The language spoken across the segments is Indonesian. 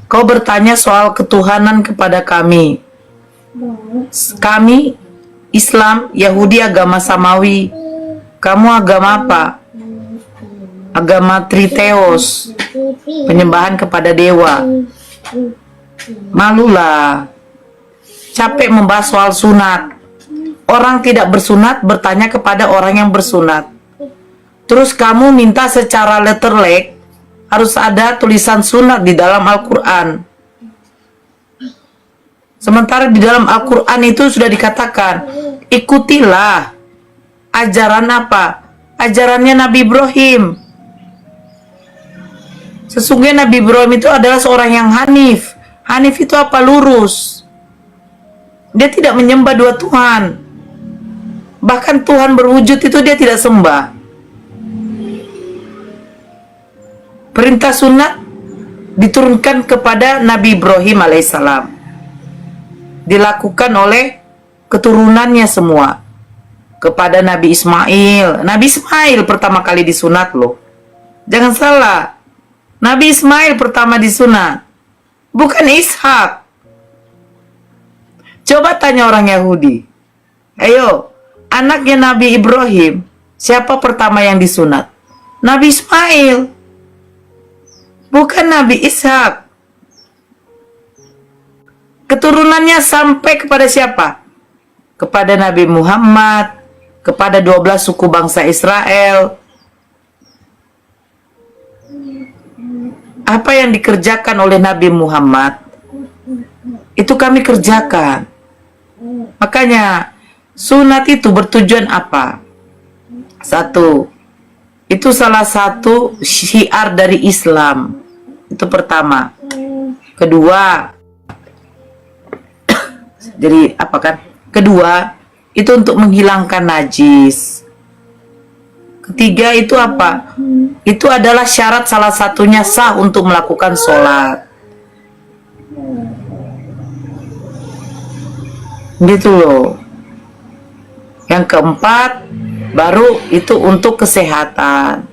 Kau bertanya soal ketuhanan kepada kami. Kami Islam, Yahudi agama Samawi. Kamu agama apa? Agama Triteos, penyembahan kepada dewa. Malulah. Capek membahas soal sunat. Orang tidak bersunat bertanya kepada orang yang bersunat. Terus kamu minta secara letterlek harus ada tulisan sunat di dalam Al-Quran. Sementara di dalam Al-Quran itu sudah dikatakan, ikutilah ajaran apa? Ajarannya Nabi Ibrahim. Sesungguhnya Nabi Ibrahim itu adalah seorang yang hanif. Hanif itu apa? Lurus. Dia tidak menyembah dua Tuhan. Bahkan Tuhan berwujud itu dia tidak sembah. Perintah sunat diturunkan kepada Nabi Ibrahim alaihissalam. Dilakukan oleh keturunannya semua. Kepada Nabi Ismail. Nabi Ismail pertama kali disunat loh. Jangan salah. Nabi Ismail pertama disunat. Bukan Ishak. Coba tanya orang Yahudi. Ayo, anaknya Nabi Ibrahim, siapa pertama yang disunat? Nabi Ismail. Bukan Nabi Ishak. Keturunannya sampai kepada siapa? Kepada Nabi Muhammad, kepada 12 suku bangsa Israel. Apa yang dikerjakan oleh Nabi Muhammad, itu kami kerjakan. Makanya, sunat itu bertujuan apa? Satu, itu salah satu syiar dari Islam. Itu pertama. Kedua, jadi apa kan? Kedua, itu untuk menghilangkan najis. Ketiga itu apa? Itu adalah syarat salah satunya sah untuk melakukan sholat. Gitu loh. Yang keempat, baru itu untuk kesehatan.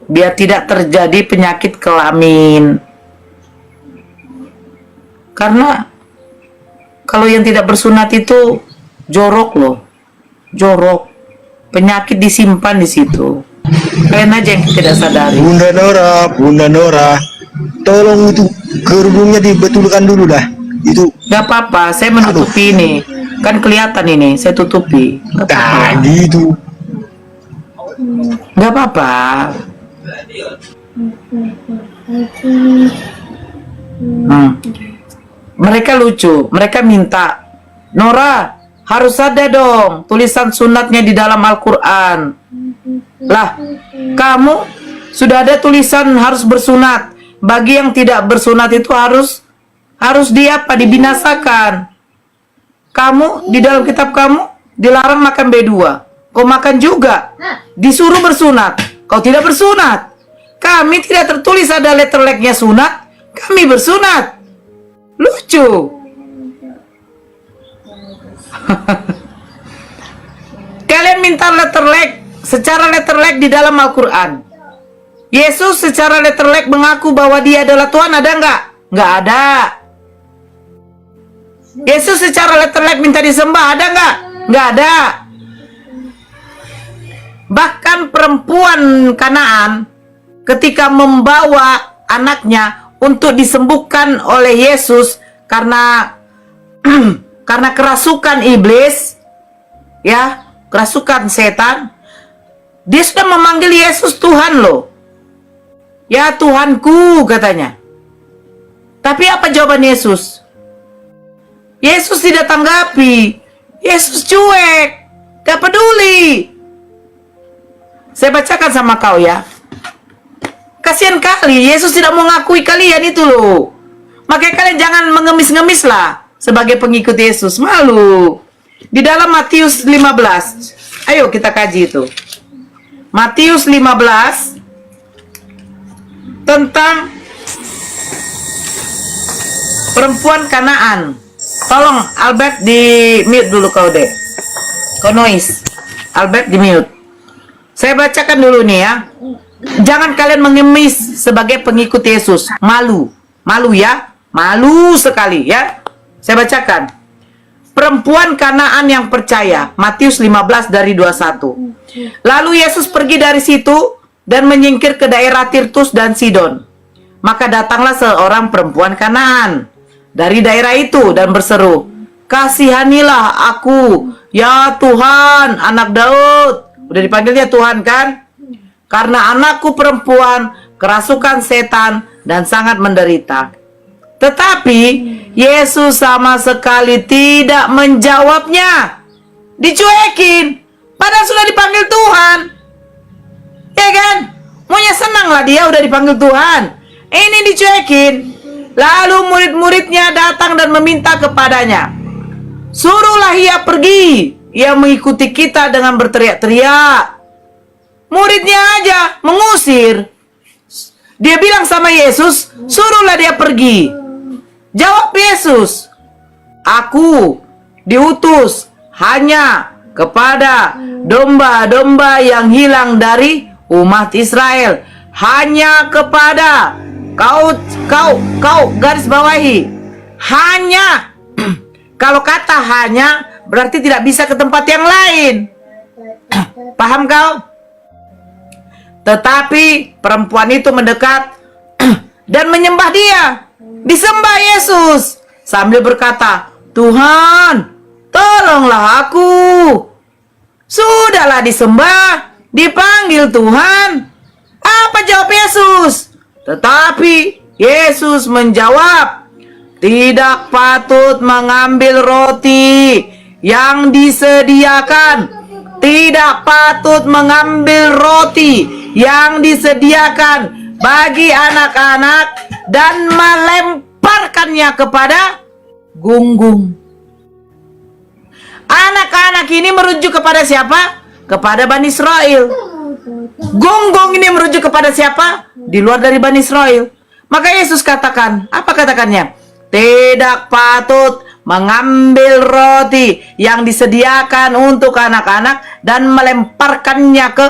Biar tidak terjadi penyakit kelamin. Karena kalau yang tidak bersunat itu jorok loh. Jorok. Penyakit disimpan di situ. Kalian aja yang tidak sadari. Bunda Nora, tolong itu kerudungnya dibetulkan dulu dah. Itu Gak apa-apa, saya menutupi ini. Kan kelihatan ini, saya tutupi. Gak apa-apa. gitu. Gak apa-apa. Mereka lucu, mereka minta, Nora, harus ada dong tulisan sunatnya di dalam Al-Quran. Lah, kamu sudah ada tulisan harus bersunat. Bagi yang tidak bersunat itu harus dibinasakan. Kamu di dalam kitab kamu dilarang makan B2. Kau makan juga. Disuruh bersunat. Kau tidak bersunat. Kami tidak tertulis ada letterleknya sunat. Kami bersunat. Lucu. Kalian minta letterlek, secara letterlek di dalam Al-Quran. Yesus secara letterlek mengaku bahwa dia adalah Tuhan, ada nggak? Nggak ada. Yesus secara letterlek minta disembah, ada nggak? Nggak ada. Bahkan perempuan Kanaan ketika membawa anaknya untuk disembuhkan oleh Yesus karena karena kerasukan iblis, ya, kerasukan setan, dia sudah memanggil Yesus Tuhan loh. Ya Tuhanku katanya. Tapi apa jawaban Yesus? Yesus tidak tanggapi. Yesus cuek, gak peduli. Saya bacakan sama kau ya. Kasihan kali, Yesus tidak mau ngakui kalian itu loh. Makanya kalian jangan mengemis-ngemis lah sebagai pengikut Yesus. Malu. Di dalam Matius 15. Ayo kita kaji itu. Matius 15 tentang perempuan Kanaan. Tolong Albert di mute dulu kau deh. Kau noise. Albert di mute. Saya bacakan dulu nih ya. Jangan kalian mengemis sebagai pengikut Yesus. Malu. Malu ya? Malu sekali ya. Saya bacakan. Perempuan Kanaan yang percaya, Matius 15 dari 21. Lalu Yesus pergi dari situ dan menyingkir ke daerah Tirtus dan Sidon. Maka datanglah seorang perempuan Kanaan dari daerah itu dan berseru, "Kasihanilah aku, ya Tuhan, anak Daud." Udah dipanggilnya Tuhan kan? Karena anakku perempuan kerasukan setan dan sangat menderita. Tetapi Yesus sama sekali tidak menjawabnya. Dicuekin. Padahal sudah dipanggil Tuhan. Ya kan? Maunya senang lah dia udah dipanggil Tuhan. Ini dicuekin. Lalu murid-muridnya datang dan meminta kepadanya, "Suruhlah ia pergi. Ia mengikuti kita dengan berteriak-teriak." Muridnya aja mengusir. Dia bilang sama Yesus, "Suruhlah dia pergi." Jawab Yesus, "Aku diutus hanya kepada domba-domba yang hilang dari umat Israel." Hanya kepada kau garis bawahi. Hanya. Kalau kata hanya berarti tidak bisa ke tempat yang lain. Paham kau? Tetapi perempuan itu mendekat dan menyembah dia. Disembah Yesus sambil berkata, "Tuhan, tolonglah aku." Sudahlah disembah, dipanggil Tuhan. Apa jawab Yesus? Tetapi Yesus menjawab, "Tidak patut mengambil roti yang disediakan. Tidak patut mengambil roti yang disediakan bagi anak-anak dan melemparkannya kepada gunggung." Anak-anak ini merujuk kepada siapa? Kepada Bani Israel. Gunggung ini merujuk kepada siapa? Di luar dari Bani Israel. Maka Yesus katakan, apa katakannya? Tidak patut mengambil roti yang disediakan untuk anak-anak dan melemparkannya ke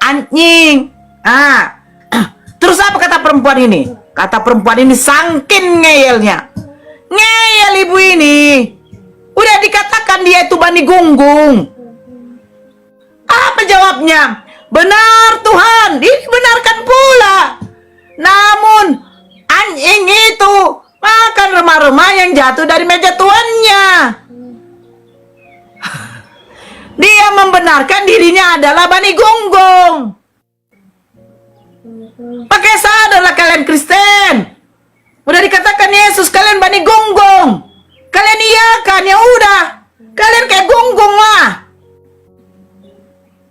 anjing. Terus apa kata perempuan ini? Kata perempuan ini sangkin ngeyelnya. Ngeyel ibu ini. Udah dikatakan dia itu Bani Gunggung. Apa jawabnya? "Benar Tuhan, dibenarkan pula. Namun anjing itu makan remah-remah yang jatuh dari meja tuannya." Dia membenarkan dirinya adalah Bani Gunggung. Pakai sadarlah kalian Kristen. Udah dikatakan Yesus, kalian Bani Gunggung. Kalian iyakan, ya udah. Kalian kayak gunggung lah.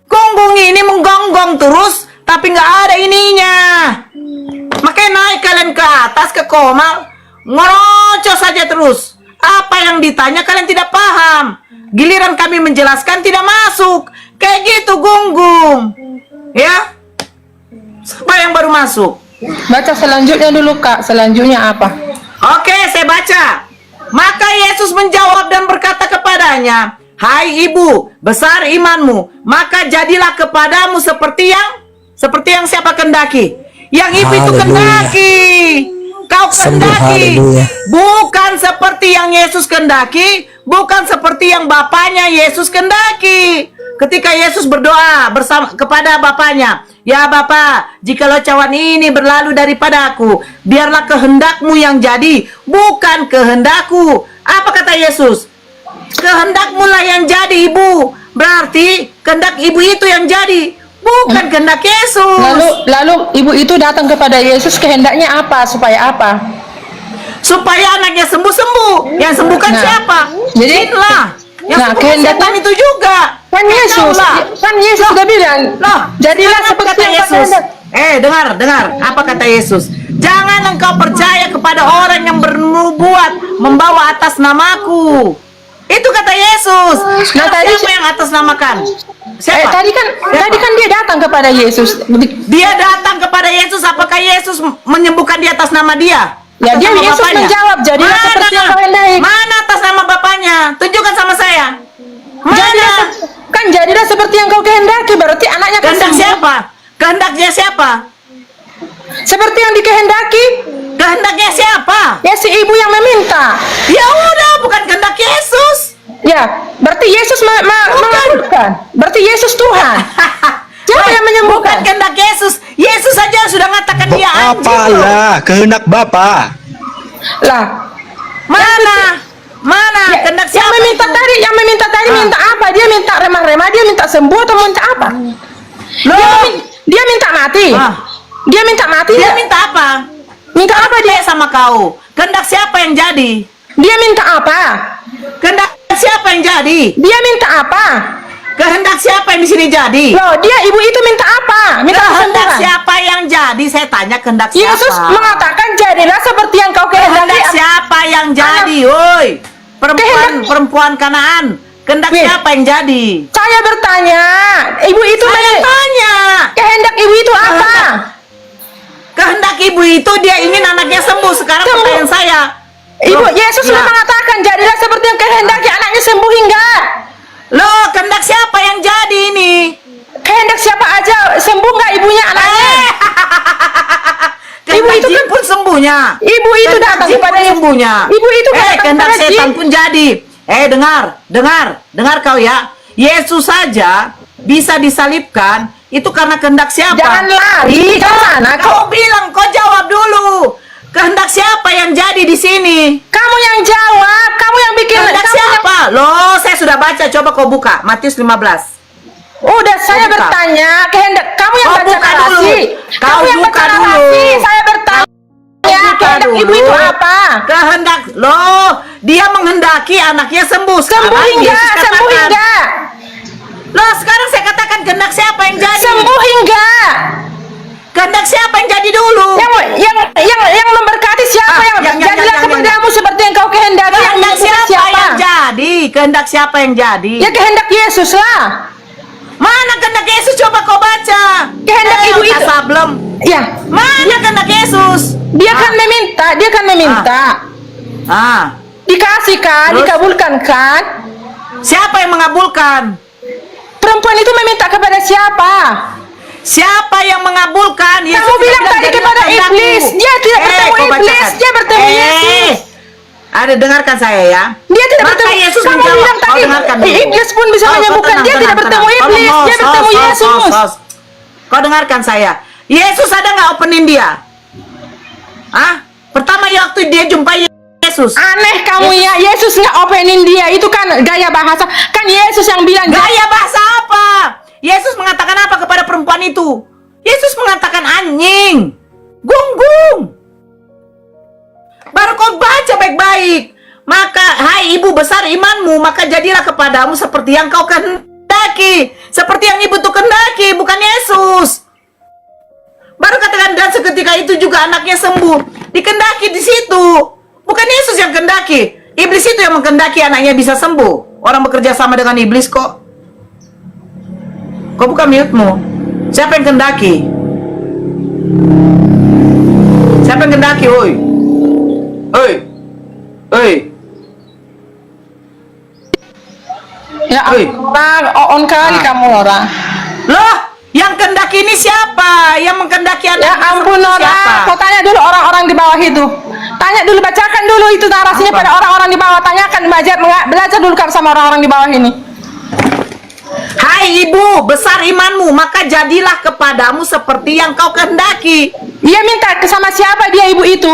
Gunggung ini menggonggong terus, tapi nggak ada ininya. Makanya naik kalian ke atas, ke komal, ngerocos saja terus. Apa yang ditanya kalian tidak paham. Giliran kami menjelaskan tidak masuk. Kayak gitu gunggung. Ya? Siapa yang baru masuk? Baca selanjutnya dulu Kak. Selanjutnya apa? Oke, saya baca. Maka Yesus menjawab dan berkata kepadanya, "Hai ibu, besar imanmu, maka jadilah kepadamu seperti yang siapa kendaki?" Yang ibu itu kendaki. Kau kendaki. Bukan seperti yang Yesus kendaki, bukan seperti yang bapaknya Yesus kendaki. Ketika Yesus berdoa bersama kepada bapaknya, "Ya Bapa, jikalau cawan ini berlalu daripada aku, biarlah kehendakmu yang jadi, bukan kehendakku." Apa kata Yesus? Kehendakmu lah yang jadi ibu. Berarti kehendak ibu itu yang jadi, bukan kehendak Yesus. Lalu ibu itu datang kepada Yesus, kehendaknya apa? Supaya apa? Supaya anaknya sembuh-sembuh. Yang sembuhkan siapa? Jadi Jin lah. Yang kehendaknya setan itu juga. Kan Yesus sudah bilang, jadilah seperti yang Yesus. Dengar. Apa kata Yesus? "Jangan engkau percaya kepada orang yang bernubuat membawa atas namaku." Itu kata Yesus. Nah, tadi siapa yang atas namakan? Siapa? Tadi kan dia datang kepada Yesus. Dia datang kepada Yesus. Apakah Yesus menyembuhkan di atas nama dia? Ya, dia Yesus bapaknya? menjawab, jadilah seperti yang kehendaki. Mana atas nama bapaknya? Tunjukkan sama saya. Jadilah seperti yang kau kehendaki, berarti anaknya kan Kehendak sembuh. siapa? Kehendaknya siapa? Seperti yang dikehendaki? Kehendaknya siapa? Ya si ibu yang meminta. Ya udah, bukan kehendak Yesus. Ya, berarti Yesus mengabulkan. Berarti Yesus Tuhan. Siapa yang menyembuhkan? Bukan kehendak Yesus. Yesus saja sudah mengatakan dia anjing. Apalah kehendak Bapa. Lah, Mana? ya, Kehendak yang siapa meminta itu? tadi, minta apa? Dia minta remah-remah, dia minta sembuh atau minta apa? Loh, Dia minta mati. Ah. Dia minta mati. dia ya? minta apa? Minta apa dia? Dia sama kau. Kehendak siapa yang jadi? Dia minta apa? Kehendak siapa yang jadi? Dia minta apa? Kehendak siapa yang di sini jadi? Loh, dia ibu itu minta apa? Minta Kehendak kesembuhan. siapa yang jadi? Saya tanya kehendak siapa? Yesus mengatakan jadilah seperti yang kau Kehendak kehendaki. siapa yang jadi? Woi, perempuan Kanaan. Kehendak Wih. siapa yang jadi? Saya bertanya, ibu itu Saya tanya. kehendak ibu itu apa? Kehendak ibu itu dia ingin anaknya sembuh. Sekarang Sembuh. pertanyaan saya. Ibu Loh, Yesus ya. sudah mengatakan jadilah seperti yang kehendaki anaknya sembuh hingga. Loh, kehendak siapa yang jadi ini? Kehendak siapa aja sembuh nggak ibunya anaknya? Kehendak Ibu itu jin kan- pun sembuhnya. Ibu itu Kehendak datang jin kepada pun sembuhnya. Ibu itu datang kehendak kepada setan jin. pun jadi. Dengar kau ya. Yesus saja bisa disalibkan itu karena kehendak siapa? Jangan lari ke sana. Kau bilang, kau jawab dulu. Kehendak siapa yang jadi di sini? Kamu yang jawab, kamu yang bikin. Kehendak kamu siapa? Loh, saya sudah baca. Coba kau buka Matius 15. Udah saya buka. bertanya, kehendak kamu yang Kau baca buka narasi. dulu. Kamu Kau yang buka baca dulu. narasi. Saya bertanya, Buka kehendak ibu dulu. itu apa? Kehendak loh, dia menghendaki anaknya sembuh. Sembuh Sekarang hingga, Yesus sembuh katakan, hingga, loh, sekarang saya katakan kehendak siapa yang jadi? sembuh hingga. Kehendak siapa yang jadi dulu? Yang memberkati siapa? Jadilah kepadamu seperti yang kau kehendaki. Yang Kehendak menyembuhkan siapa yang jadi? Kehendak siapa yang jadi? Ya kehendak Yesus lah. Mana kehendak Yesus? Coba kau baca. Kehendak ibu itu. Sablem. Ya, Mana kehendak Yesus? dia kan meminta. Ah, Dikasih kan, Terus? dikabulkan kan? siapa yang mengabulkan? Perempuan itu meminta kepada siapa? Siapa yang mengabulkan? Yesus Kamu tidak bilang tadi jadilah kepada kehendakmu. iblis. Dia tidak bertemu kau iblis, bacakan. dia bertemu Yesus. Ada, dengarkan saya ya. Dia tidak Maka bertemu. Yesus Kamu menjawab, bilang kau tadi dengarkan dulu. iblis pun bisa menyembuhkan. Dia tidak bertemu iblis, dia bertemu Yesus. Kau dengarkan saya. Yesus ada nggak opening dia? Ah, pertama waktu dia jumpai Yesus. Aneh kamu ya, Yesus nggak openin dia. Itu kan gaya bahasa. Kan Yesus yang bilang. Gaya bahasa apa? Yesus mengatakan apa kepada perempuan itu? Yesus mengatakan anjing, gunggung. Baru kau baca baik-baik. Maka, hai ibu besar imanmu, maka jadilah kepadamu seperti yang kau kehendaki. Seperti yang ibu tuh kehendaki, bukan Yesus. Baru katakan, dan seketika itu juga anaknya sembuh. Dikehendaki di situ. Bukan Yesus yang kehendaki. Iblis itu yang mengkehendaki anaknya bisa sembuh. Orang bekerja sama dengan iblis kok. Kau buka mute-mu. Siapa yang kehendaki? Siapa yang kehendaki, oi? Oi. Oi. Ya Oi. orang, on kali kamu orang. Loh, yang kehendaki ini siapa? Yang mengkehendaki anak Ya ampun Nora, kau tanya dulu orang-orang di bawah itu. Tanya dulu, bacakan dulu itu narasinya Apa? pada orang-orang di bawah. Tanyakan, belajar dulu kan sama orang-orang di bawah ini. Hai ibu, besar imanmu, maka jadilah kepadamu seperti yang kau kehendaki. Dia minta sama siapa dia ibu itu?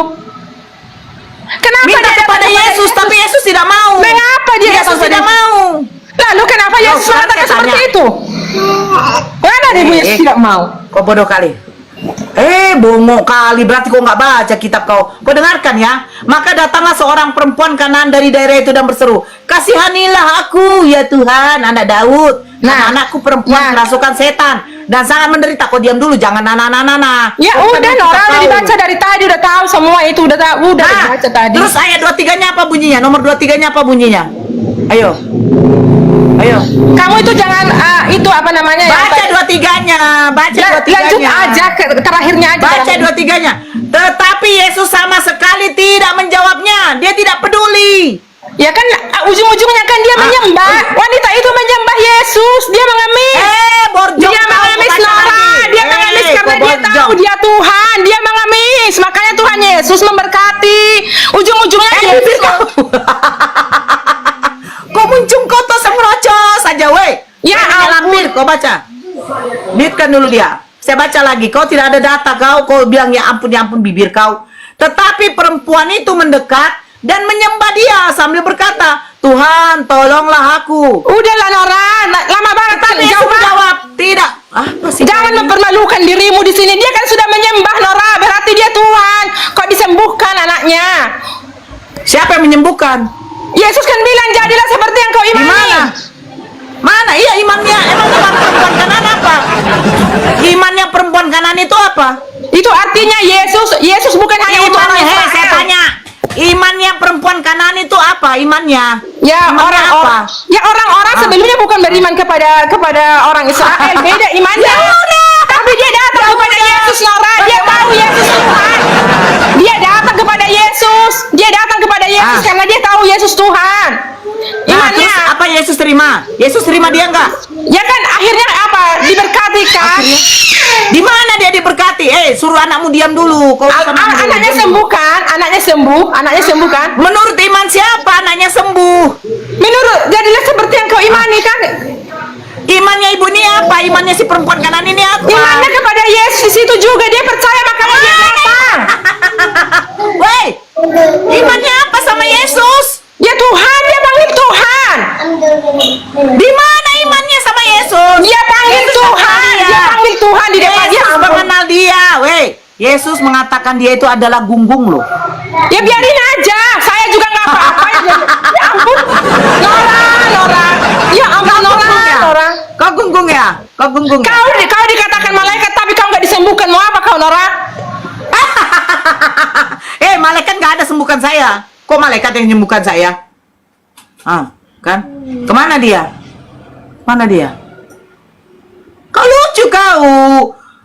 Kenapa Minta dia kepada datang Yesus, tapi Yesus tidak mau. Mengapa dia Yesus datang tidak kepada- mau. Lalu kenapa Loh, Yesus sekarang mengatakan saya seperti tanya. itu? Mana ibu Yesus tidak mau? Kau bodoh kali. Bongok kali, berarti kau nggak baca kitab kau. Kau dengarkan ya. Maka datanglah seorang perempuan Kanaan dari daerah itu dan berseru, kasihanilah aku ya Tuhan, anak Daud. Nah. Anakku perempuan Nah. kerasukan setan dan sangat menderita. Kau diam dulu, jangan nana. Ya udah Nora udah dibaca dari tadi, udah tahu semua itu, udah tahu, udah Nah, dibaca tadi. terus ayat 23-nya apa bunyinya? Nomor 23-nya apa bunyinya? Ayo. Kamu itu jangan itu apa namanya? yang Baca tadi- 23-nya, baca 23-nya. Lanjut aja ke terakhirnya aja. Baca terakhir. 23-nya. Tetapi Yesus sama sekali tidak menjawabnya. Dia tidak peduli. Ya kan ujung-ujungnya kan dia menyembah. Wanita itu menyembah Yesus. Dia mengemis. Borjong Dia kau, mengemis baca Nora. lagi. Dia mengemis karena kau dia borjong. tahu dia Tuhan. Dia mengemis. Yesus memberkati. Ujung-ujungnya Yesus Kau muncung koto semrocos saja, weh. Ya lampir, kau baca. Mute-kan dulu dia. Saya baca lagi. Kau tidak ada data kau bilang ya ampun bibir kau. Tetapi perempuan itu mendekat dan menyembah dia sambil berkata, Tuhan, tolonglah aku. Udahlah Nora, lama banget Tapi Yesus menjawab, tidak. Apa sih? Jangan mempermalukan dirimu di sini. Dia kan sudah menyembah Nora, berarti dia Tuhan. Kok disembuhkan anaknya? Siapa yang menyembuhkan? Yesus kan bilang jadilah seperti yang kau Di imani. mana? Mana? Iya imannya. Emang iman perempuan kanan apa? Imannya perempuan kanan itu apa? Itu artinya Yesus bukan hanya untuk orang Imannya, Israel. saya tanya. Imannya perempuan kanan itu apa? Imannya? Ya Imannya orang-orang, ya orang-orang sebelumnya bukan beriman kepada orang Israel, beda imannya. Tapi dia datang kepada Yesus, Nora. Dia tahu Yesus Tuhan. Dia datang kepada Yesus. Dia datang kepada Yesus karena dia tahu Yesus Tuhan. Nah, Imannya. terus apa Yesus terima? Yesus terima dia enggak? Ya kan akhirnya apa? Diberkati kan? Di mana dia diberkati? Suruh anakmu diam dulu. Kau sama anakmu Anaknya diam sembuh kan? Anaknya sembuh kan? dulu. Menurut iman siapa anaknya sembuh? Menurut jadilah seperti yang kau imani kan? Imannya ibu ini apa? Imannya si perempuan kanan ini apa? Imannya kepada Yesus itu juga dia percaya makanya dia datang. Woi, imannya apa sama Yesus? Ya Tuhan, dia panggil Tuhan. Di mana imannya sama Yesus? Dia panggil Yesus Tuhan. apa Dia panggil Tuhan di depan dia. Yesus mengenal dia, weh. Yesus mengatakan dia itu adalah gunggung loh. Ya biarin aja. Saya juga nggak apa-apa. Ya ampun. Nora. Ya ampun Nora. Kau gunggung ya? Kau gunggung ya? Kau dikatakan malaikat tapi kau nggak disembuhkan. Mau apa kau Nora? Malaikat nggak ada sembuhkan saya. Kok malaikat yang menyembuhkan saya? Kan? Kemana dia? Mana dia? Kau lucu kau.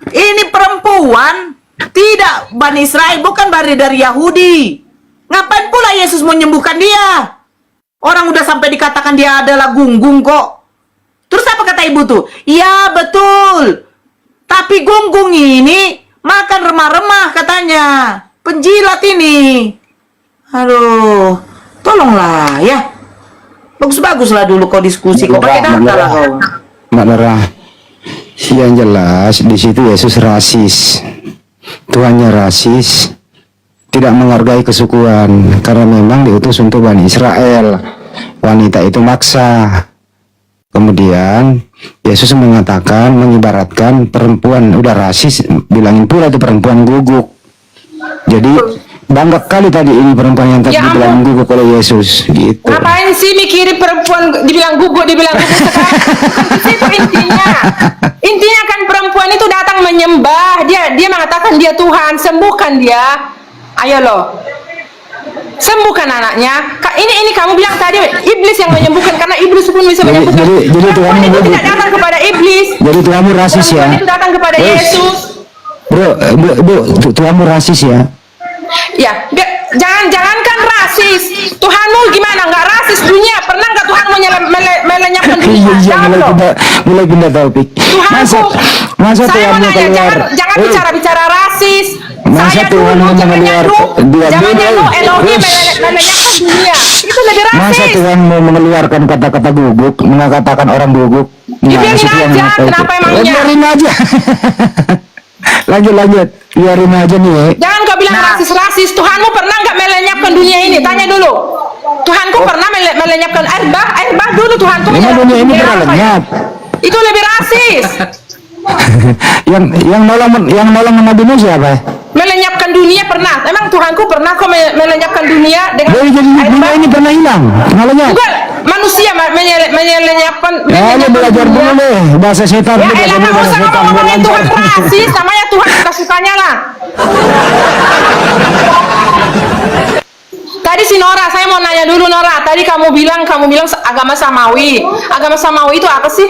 Ini perempuan tidak Bani Israel, bukan dari Yahudi. Ngapain pula Yesus menyembuhkan dia? Orang udah sampai dikatakan dia adalah gunggung kok. Terus apa kata ibu tuh? Iya betul. Tapi gunggung ini makan remah-remah katanya. Penjilat ini. Aduh, tolonglah ya. Bagus-baguslah dulu kau diskusi. Kau pakai data lah kau. Mbak Nora, yang jelas di situ Yesus rasis. Tuhannya rasis, tidak menghargai kesukuan karena memang diutus untuk Bani Israel. Wanita itu maksa. Kemudian Yesus mengatakan, mengibaratkan perempuan udah rasis, bilangin pula itu perempuan guguk. Jadi bangga kali tadi ini perempuan yang tadi dibilang guguk oleh Yesus gitu. Ngapain sih mikirin perempuan dibilang guguk sekarang? Itu intinya kan perempuan itu datang menyembah. Dia mengatakan dia Tuhan, sembuhkan dia. Ayo loh. Sembuhkan anaknya. Ini kamu bilang tadi iblis yang menyembuhkan karena iblis pun bisa menyembuhkan. Jadi Tuhan itu tidak datang kepada iblis. Jadi Tuhanmu rasis ya. Itu datang kepada Yesus. Bu, Tuhanmu rasis ya. Ya, jangankan rasis. Tuhanmu gimana? Nggak rasis dunia. Pernah nggak Tuhan melenyapkan dunia? mulai pindah topik. Masa saya mau Tuhanmu nanya, keluar? jangan bicara rasis. Masa Saya Tuhan dulu mau zamannya mengeluarkan Nuh, zamannya Nuh, Elohim melenyapkan dunia. Itu lebih Masa rasis. Tuhan mau mengeluarkan kata-kata guguk, mengatakan orang guguk? Ya, biarin Maksud Tuhan aja, apa itu? kenapa emangnya? Biarin aja. lanjut, biarin aja nih. Jangan kau bilang rasis. Tuhanmu pernah nggak melenyapkan dunia ini? Tanya dulu. Tuhanku pernah melenyapkan air bah dulu Tuhanku. Memang dunia ini pernah lenyap. Itu lebih rasis. yang nolong Nabi Musa apa? Melenyapkan dunia pernah. Emang Tuhanku pernah kok melenyapkan dunia dengan Jadi air dunia bah? ini pernah hilang, pernah lenyap. Juga manusia melenyapkan. Ya, belajar dulu deh bahasa setan. Ya belajar elah, dulu nggak bahasa usah setan, ngomongin biar Tuhan lancar. rasis, namanya Tuhan suka-sukanya lah. Tadi si Nora, saya mau nanya dulu Nora. Tadi kamu bilang agama Samawi. Agama Samawi itu apa sih?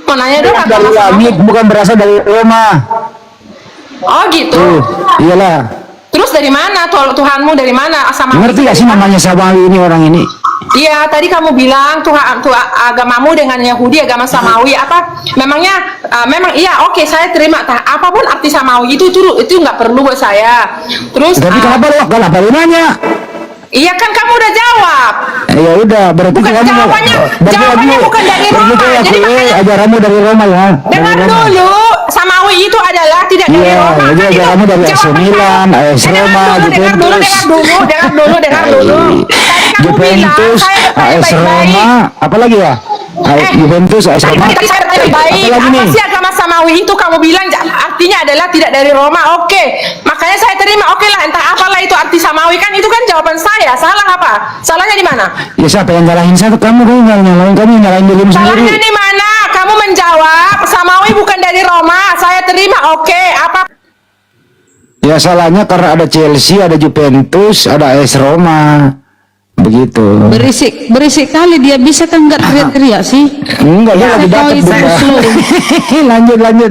Mau nanya dulu agama Dari Samawi. langit, bukan berasal dari Roma. Oh gitu. Iyalah. Terus dari mana? Tuhanmu dari mana? Samawi. Ngerti gak sih namanya Samawi ini orang ini? Iya, tadi kamu bilang tuh agamamu dengan Yahudi, agama Samawi apa? Memangnya memang iya, oke, saya terima. Apapun arti Samawi itu nggak perlu buat saya. Terus Tapi kenapa lu nanya? iya kan kamu udah jawab. Ya udah, berarti Bukan kamu jawabannya bukan dari Roma. Jadi makanya ajaranmu dari Roma ya. dengar dulu, Samawi itu adalah tidak dari Iya, Roma. jadi Kan itu ajaranmu dari AC jawaban Milan, saya. AS Roma, dengar dulu. Tadi kamu bilang Juventus, saya bertanya AS baik-baik. Roma, apa lagi ya? Juventus, AS Roma. Tadi saya bertanya baik. Apa lagi Apa nih? sih agama Samawi itu kamu bilang artinya adalah tidak dari Roma? Oke, makanya saya terima. Oke lah, entah apalah itu arti Samawi kan itu kan jawaban saya. Salah apa? Salahnya di mana? Ya siapa yang nyalahin satu? Kamu yang nyalahin, kamu yang nyalahin dirimu sendiri. Salahnya di mana? Kamu menjawab Samawi bukan dari Roma. Saya terima. Oke, apa? Ya salahnya karena ada Chelsea, ada Juventus, ada AS Roma. Begitu. Berisik kali dia, bisa kan nggak teriak-teriak sih? Enggak, dia lagi Tahu dapat itu Bunda. slow. lanjut.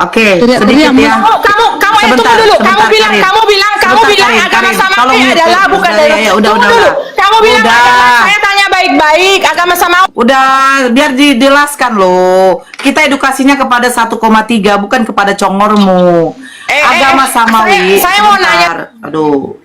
Oke, Teriak-teriak, sedikit ya. Kamu Sebentar, dulu. sebentar, Karin. Kamu bilang Sebentar, agama Karin. Samawi Tolong mute. adalah bukan Udah, dari. ya, udah. Tunggu dulu. Kamu bilang Udah. saya tanya baik-baik agama Samawi. Udah, biar dijelaskan loh. Kita edukasinya kepada 1,3 bukan kepada congormu. Agama Samawi. saya mau sebentar. Aduh.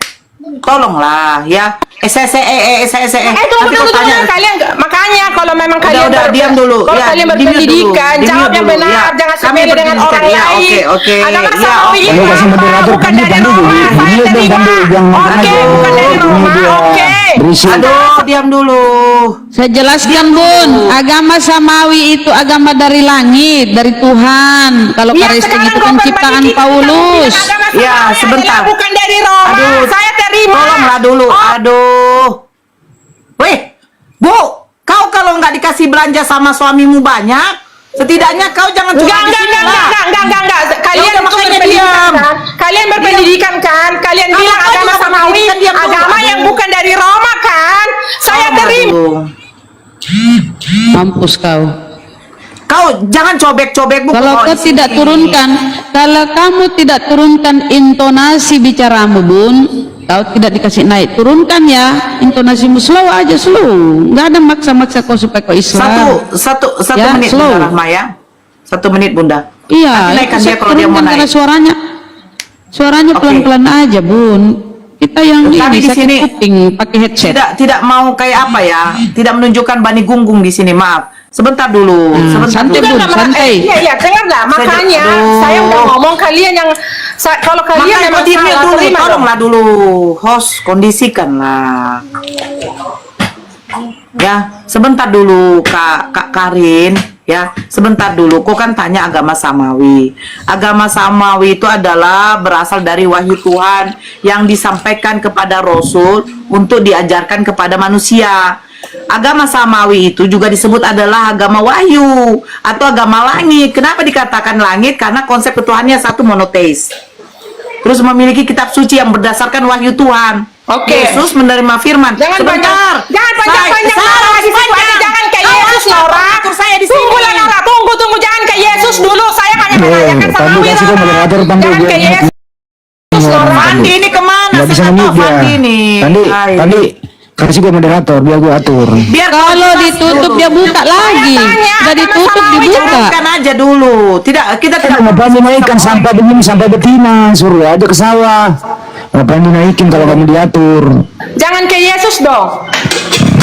Tolonglah ya. Tunggu dulu. Kalian makanya kalau memang kalian diam dulu. Kalau Ya, kalian di mute berpendidikan, dulu. Di jawab mute yang dulu. benar, Ya, jangan kami sepele dengan berpendidikan. orang Ya, lain. oke. Agama Ya, Samawi oke. itu Kasih apa? moderator, Bukan Pandu, dari Pandu. Roma. Saya Dia dong, terima. Pandu, jangan Oke, aja. bukan dari Ini Roma. dia. Oke. Berisik. Aduh, diam dulu. Saya jelaskan Bun, agama Samawi itu agama dari langit, dari Tuhan. Kalau Ya, Kristen sekarang itu kan kau ciptaan berbanding, Paulus. kamu bilang agama Ya, Samawi sebentar. adalah bukan dari Roma. Aduh, Saya terima. Tolonglah dulu. Aduh. Weh, Bu, kau kalau nggak dikasih belanja sama suamimu banyak, setidaknya kau jangan curhat di sini lah. Enggak. Kalian Ya udah, itu makanya berpendidikan diam. kan? Kalian berpendidikan kan? Kalian Kalau bilang kau agama juga Samawi, berpendidikan, diam dulu. agama yang Aduh. bukan dari Roma kan? Saya Tolonglah terima. dulu. Mampus kau. Kau jangan cobek-cobek Bu. Kalau kau tidak turunkan, kalau kamu tidak turunkan intonasi bicaramu Bun, kau tidak dikasih naik, turunkan ya intonasimu, slow aja, slow. Nggak ada maksa-maksa kau supaya kau Islam. Satu Ya, menit slow. Bunda Rahma ya. 1 menit Bunda. Iya, Nanti naikkan itu dia kalau dia mau turunkan karena naik. suaranya Oke. pelan-pelan aja Bun. Kita yang Kami ini di sakit sini kuping pakai headset. tidak mau kayak apa ya? Tidak menunjukkan Bani Gunggung di sini, maaf. Sebentar dulu, sebentar santai, dulu. Bun, santai. Iya, dengarlah. Makanya Aduh. saya udah ngomong kalian yang kalau kalian Makanya memang kau diam salah, dulu, terima dong. tolonglah dulu. Host, kondisikanlah. Ya, sebentar dulu Kak Karin. Ya, sebentar dulu. Kau kan tanya agama Samawi. Agama Samawi itu adalah berasal dari wahyu Tuhan yang disampaikan kepada Rasul untuk diajarkan kepada manusia. Agama Samawi itu juga disebut adalah agama wahyu atau agama langit. Kenapa dikatakan langit? Karena konsep ketuhanannya satu, monoteis. Terus memiliki kitab suci yang berdasarkan wahyu Tuhan. Oke. Yesus menerima firman. Jangan Sebentar. panjang-panjang Nora di situ aja, jangan kayak Yesus Nora. Saya di sini. Tunggulah Nora, tunggu jangan kayak Yesus dulu. Saya hanya menanyakan Pandu Samawi kasih kau Nora. moderator, Pandu. Jangan kayak Biar- Yesus Nora. Fandi ini kemana? Nggak bisa Saya nggak tahu nge-mute Fandi dia. ini. Hai. Pandi, kasih gua moderator biar gua atur. Biar Kalau jelas ditutup dulu. dia buka lagi. tanya, Udah agama ditutup Samawi dibuka. Turunkan aja dulu. Kita tidak Ngapain dinaikkan sampai begini, sampai betina, suruh aja ke sawah. Ngapain dinaikin kalau kamu diatur? Jangan kayak Yesus dong.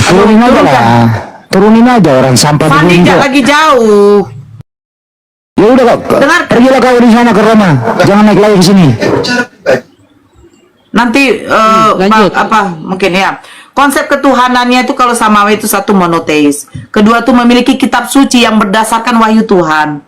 Turunin aja lah. Turunin aja orang sampah Fandi begini. nggak lagi jauh. Ya udah kok. Dengar. Pergilah kau di sana ke Roma. Jangan naik lagi ke sini. Nanti lanjut. mungkin ya. Konsep ketuhanannya itu kalau Samawi itu satu, monoteis. Kedua tuh memiliki kitab suci yang berdasarkan wahyu Tuhan.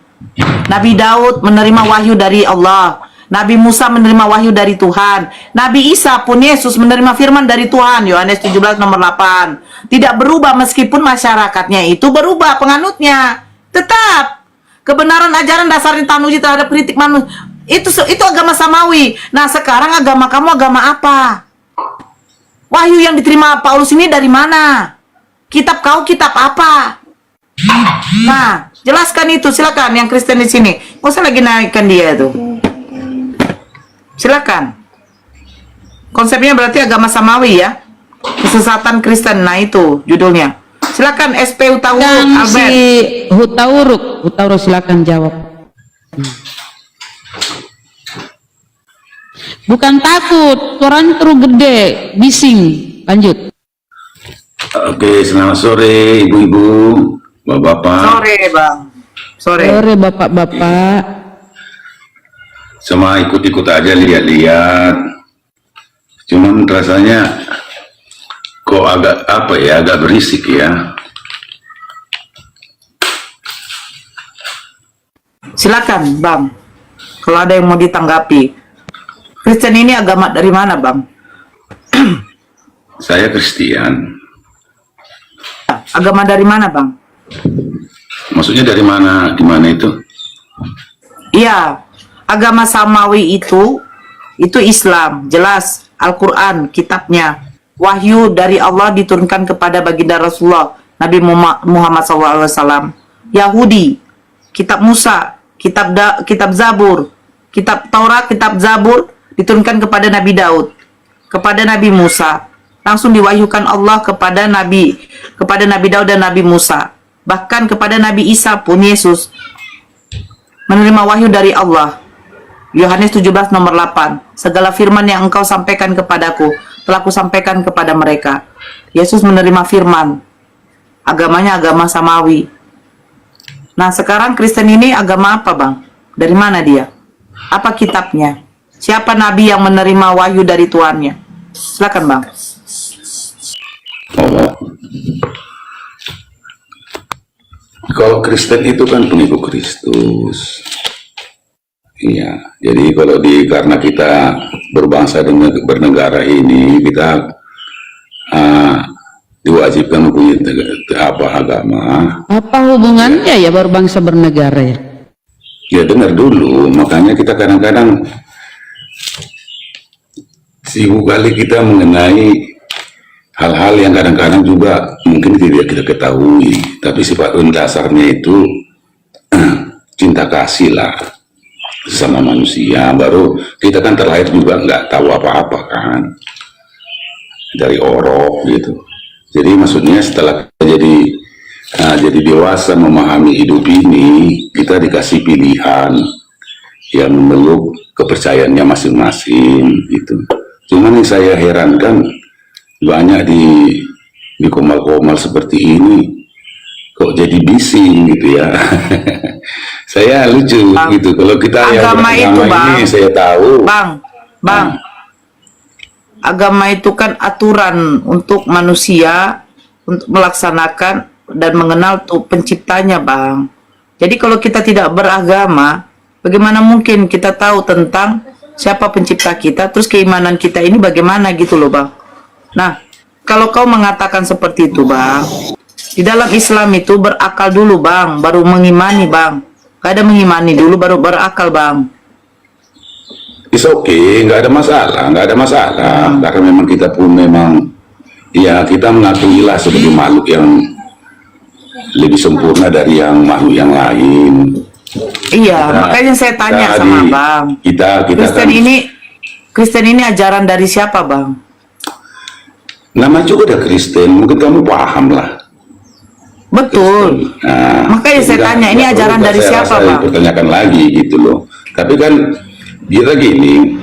Nabi Daud menerima wahyu dari Allah. Nabi Musa menerima wahyu dari Tuhan. Nabi Isa pun Yesus menerima firman dari Tuhan. Yohanes 17 nomor 8. Tidak berubah meskipun masyarakatnya itu berubah penganutnya. Tetap kebenaran ajaran dasarnya tahan uji terhadap kritik manusia. Itu agama Samawi. Nah, sekarang agama kamu agama apa? Wahyu yang diterima Paulus ini dari mana? Kitab kau kitab apa? Nah, jelaskan itu. Silakan yang Kristen di sini. Nggak usah lagi naikkan dia tuh. Silakan. Konsepnya berarti agama Samawi ya. Kesesatan Kristen. Nah itu judulnya. Silakan SP Hutauruk Dan si Albert. Hutauruk silakan jawab. Bukan takut, suaranya terlalu gede, bising. Lanjut. Oke, selamat sore ibu-ibu, bapak-bapak. Sore bang. Sore. Sore bapak-bapak. Sama ikut-ikut aja lihat-lihat. Cuman rasanya kok agak apa ya, agak berisik ya. Silakan bang. Kalau ada yang mau ditanggapi. Kristen ini agama dari mana bang? Saya Kristen. Agama dari mana bang? Maksudnya dari mana? Di mana itu? Iya, agama samawi itu Islam, jelas Al-Quran, kitabnya, wahyu dari Allah diturunkan kepada baginda Rasulullah Nabi Muhammad SAW. Yahudi, kitab Musa, kitab Zabur, kitab Taurat, kitab Zabur diturunkan kepada Nabi Daud, kepada Nabi Musa, langsung diwahyukan Allah kepada Nabi Daud dan Nabi Musa. Bahkan kepada Nabi Isa pun Yesus menerima wahyu dari Allah. Yohanes 17 nomor 8. Segala firman yang engkau sampaikan kepadaku telah kusampaikan kepada mereka. Yesus menerima firman. Agamanya agama samawi. Nah sekarang Kristen ini agama apa bang? Dari mana dia? Apa kitabnya? Siapa nabi yang menerima wahyu dari Tuhannya? Silakan bang. Oh. Kalau Kristen itu kan pengikut Kristus. Iya, jadi kalau karena kita berbangsa dan bernegara ini, kita diwajibkan mempunyai agama. Apa hubungannya ya berbangsa bernegara ya? Ya dengar dulu, makanya kita kadang-kadang sibuk kali kita mengenai hal-hal yang kadang-kadang juga mungkin tidak kita ketahui, tapi sifat dasarnya itu cinta kasih lah sama manusia. Baru kita kan terlahir juga nggak tahu apa-apa kan, dari orok gitu. Jadi maksudnya setelah kita jadi dewasa memahami hidup ini, kita dikasih pilihan yang memeluk kepercayaannya masing-masing gitu. Cuman yang saya herankan banyak di komal-komal seperti ini kok jadi bising gitu ya. Saya lucu gitu kalau kita agama yang itu bang, ini saya tahu bang agama itu kan aturan untuk manusia untuk melaksanakan dan mengenal tuh penciptanya bang. Jadi kalau kita tidak beragama, bagaimana mungkin kita tahu tentang siapa pencipta kita, terus keimanan kita ini bagaimana gitu loh bang. Nah, kalau kau mengatakan seperti itu bang, di dalam Islam itu berakal dulu bang, baru mengimani bang. Gak ada mengimani dulu baru berakal bang. It's okay, nggak ada masalah, karena memang kita pun memang ya kita mengakuilah sebagai makhluk yang lebih sempurna dari yang makhluk yang lain. Iya, Nah, makanya saya tanya sama bang. Kita Kristen ini ajaran dari siapa bang? nama juga ada Kristen, mungkin kamu paham lah. Betul. Nah, Makanya saya tanya, ini ajaran dari siapa, Bang? Pertanyakan lagi gitu loh. Tapi kan kita gini,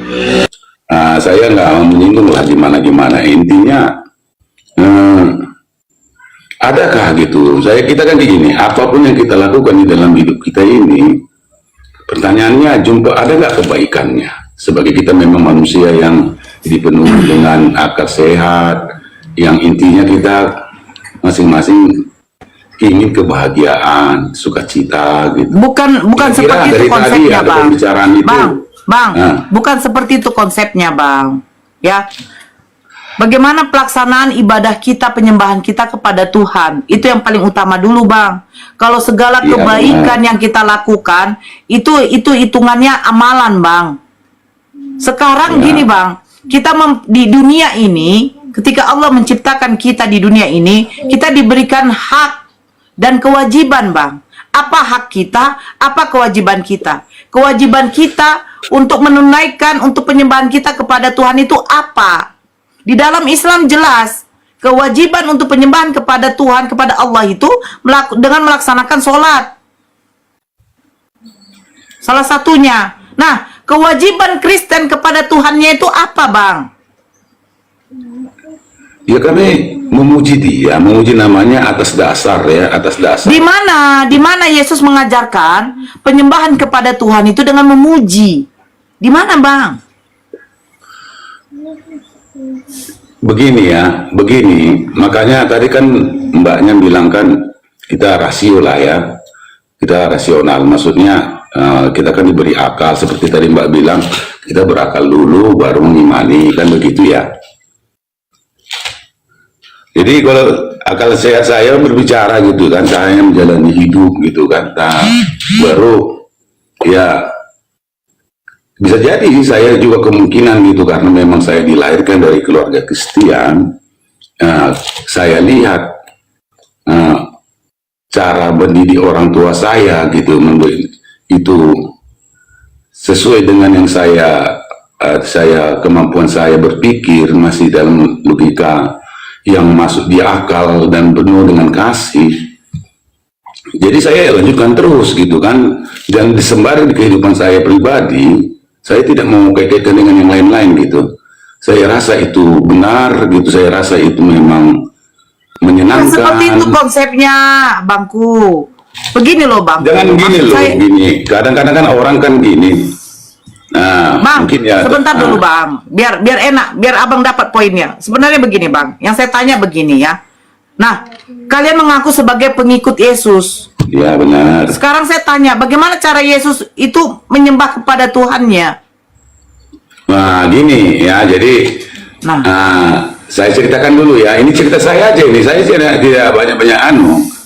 saya nggak menyinggung lah gimana. Intinya, adakah gitu? Kita kan gini, apapun yang kita lakukan di dalam hidup kita ini, pertanyaannya ada nggak kebaikannya? Sebagai kita memang manusia yang dipenuhi dengan akal sehat, yang intinya kita masing-masing ingin kebahagiaan, sukacita gitu. Bukan seperti itu konsepnya bang. Bang, Nah. bukan seperti itu konsepnya bang. Ya, bagaimana pelaksanaan ibadah kita, penyembahan kita kepada Tuhan, itu yang paling utama dulu bang. Kalau segala kebaikan yang kita lakukan, itu hitungannya amalan bang. Sekarang gini bang, kita di dunia ini, ketika Allah menciptakan kita di dunia ini, kita diberikan hak dan kewajiban bang. Apa hak kita, apa kewajiban kita? Kewajiban kita untuk menunaikan, untuk penyembahan kita kepada Tuhan itu apa? Di dalam Islam jelas, kewajiban untuk penyembahan kepada Tuhan, kepada Allah itu dengan melaksanakan sholat. Salah satunya. Nah, kewajiban Kristen kepada Tuhannya itu apa, Bang? Ya kami memuji dia, memuji namanya atas dasar ya, atas dasar. Di mana Yesus mengajarkan penyembahan kepada Tuhan itu dengan memuji? Di mana, Bang? Begini ya, begini. Makanya tadi kan Mbaknya bilang kan kita rasio lah ya, kita rasional. Maksudnya kita kan diberi akal. Seperti tadi Mbak bilang, kita berakal dulu baru mengimani, kan begitu ya. Jadi kalau akal saya berbicara gitu kan, saya menjalani hidup gitu kan, nah, baru ya bisa jadi saya juga kemungkinan gitu karena memang saya dilahirkan dari keluarga Kristen. Saya lihat cara mendidik orang tua saya gitu, itu sesuai dengan yang saya kemampuan saya berpikir masih dalam logika yang masuk di akal dan penuh dengan kasih. Jadi saya lanjutkan terus gitu kan, dan disembari di kehidupan saya pribadi. Saya tidak mau kaitkan dengan yang lain-lain gitu. Saya rasa itu benar gitu, saya rasa itu memang menyenangkan. Seperti itu konsepnya, Bangku. Begini loh, Bang. Jangan gini loh, gini. Kadang-kadang kan orang kan gini. Nah, Bang, mungkin ya. sebentar dulu, Bang. Biar enak, biar Abang dapat poinnya. Sebenarnya begini, Bang. Yang saya tanya begini ya. Nah, kalian mengaku sebagai pengikut Yesus. Ya, benar. Sekarang saya tanya, bagaimana cara Yesus itu menyembah kepada Tuhannya? Nah, gini ya. Jadi saya ceritakan dulu ya. Ini cerita saya aja ini. Saya tidak banyak-banyak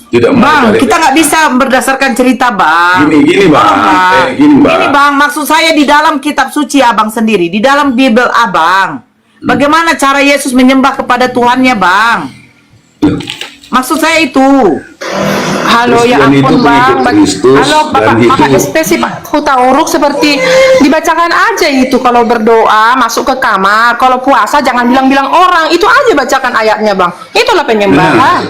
tidak mau Bang, cari. kita nggak bisa berdasarkan cerita, Bang. Gini, Bang. Gini, Bang. Ini, Bang, maksud saya di dalam kitab suci Abang sendiri, di dalam Bible Abang. Bagaimana cara Yesus menyembah kepada Tuhannya, Bang? Maksud saya itu. Halo ya Kristen itu ampun Bang. pengikut Kristus, Halo Bapak, dan Bapak itu- SPC Pak Hutauruk seperti dibacakan aja itu kalau berdoa masuk ke kamar, kalau puasa jangan bilang-bilang orang, itu aja bacakan ayatnya Bang. Itulah penyembahan.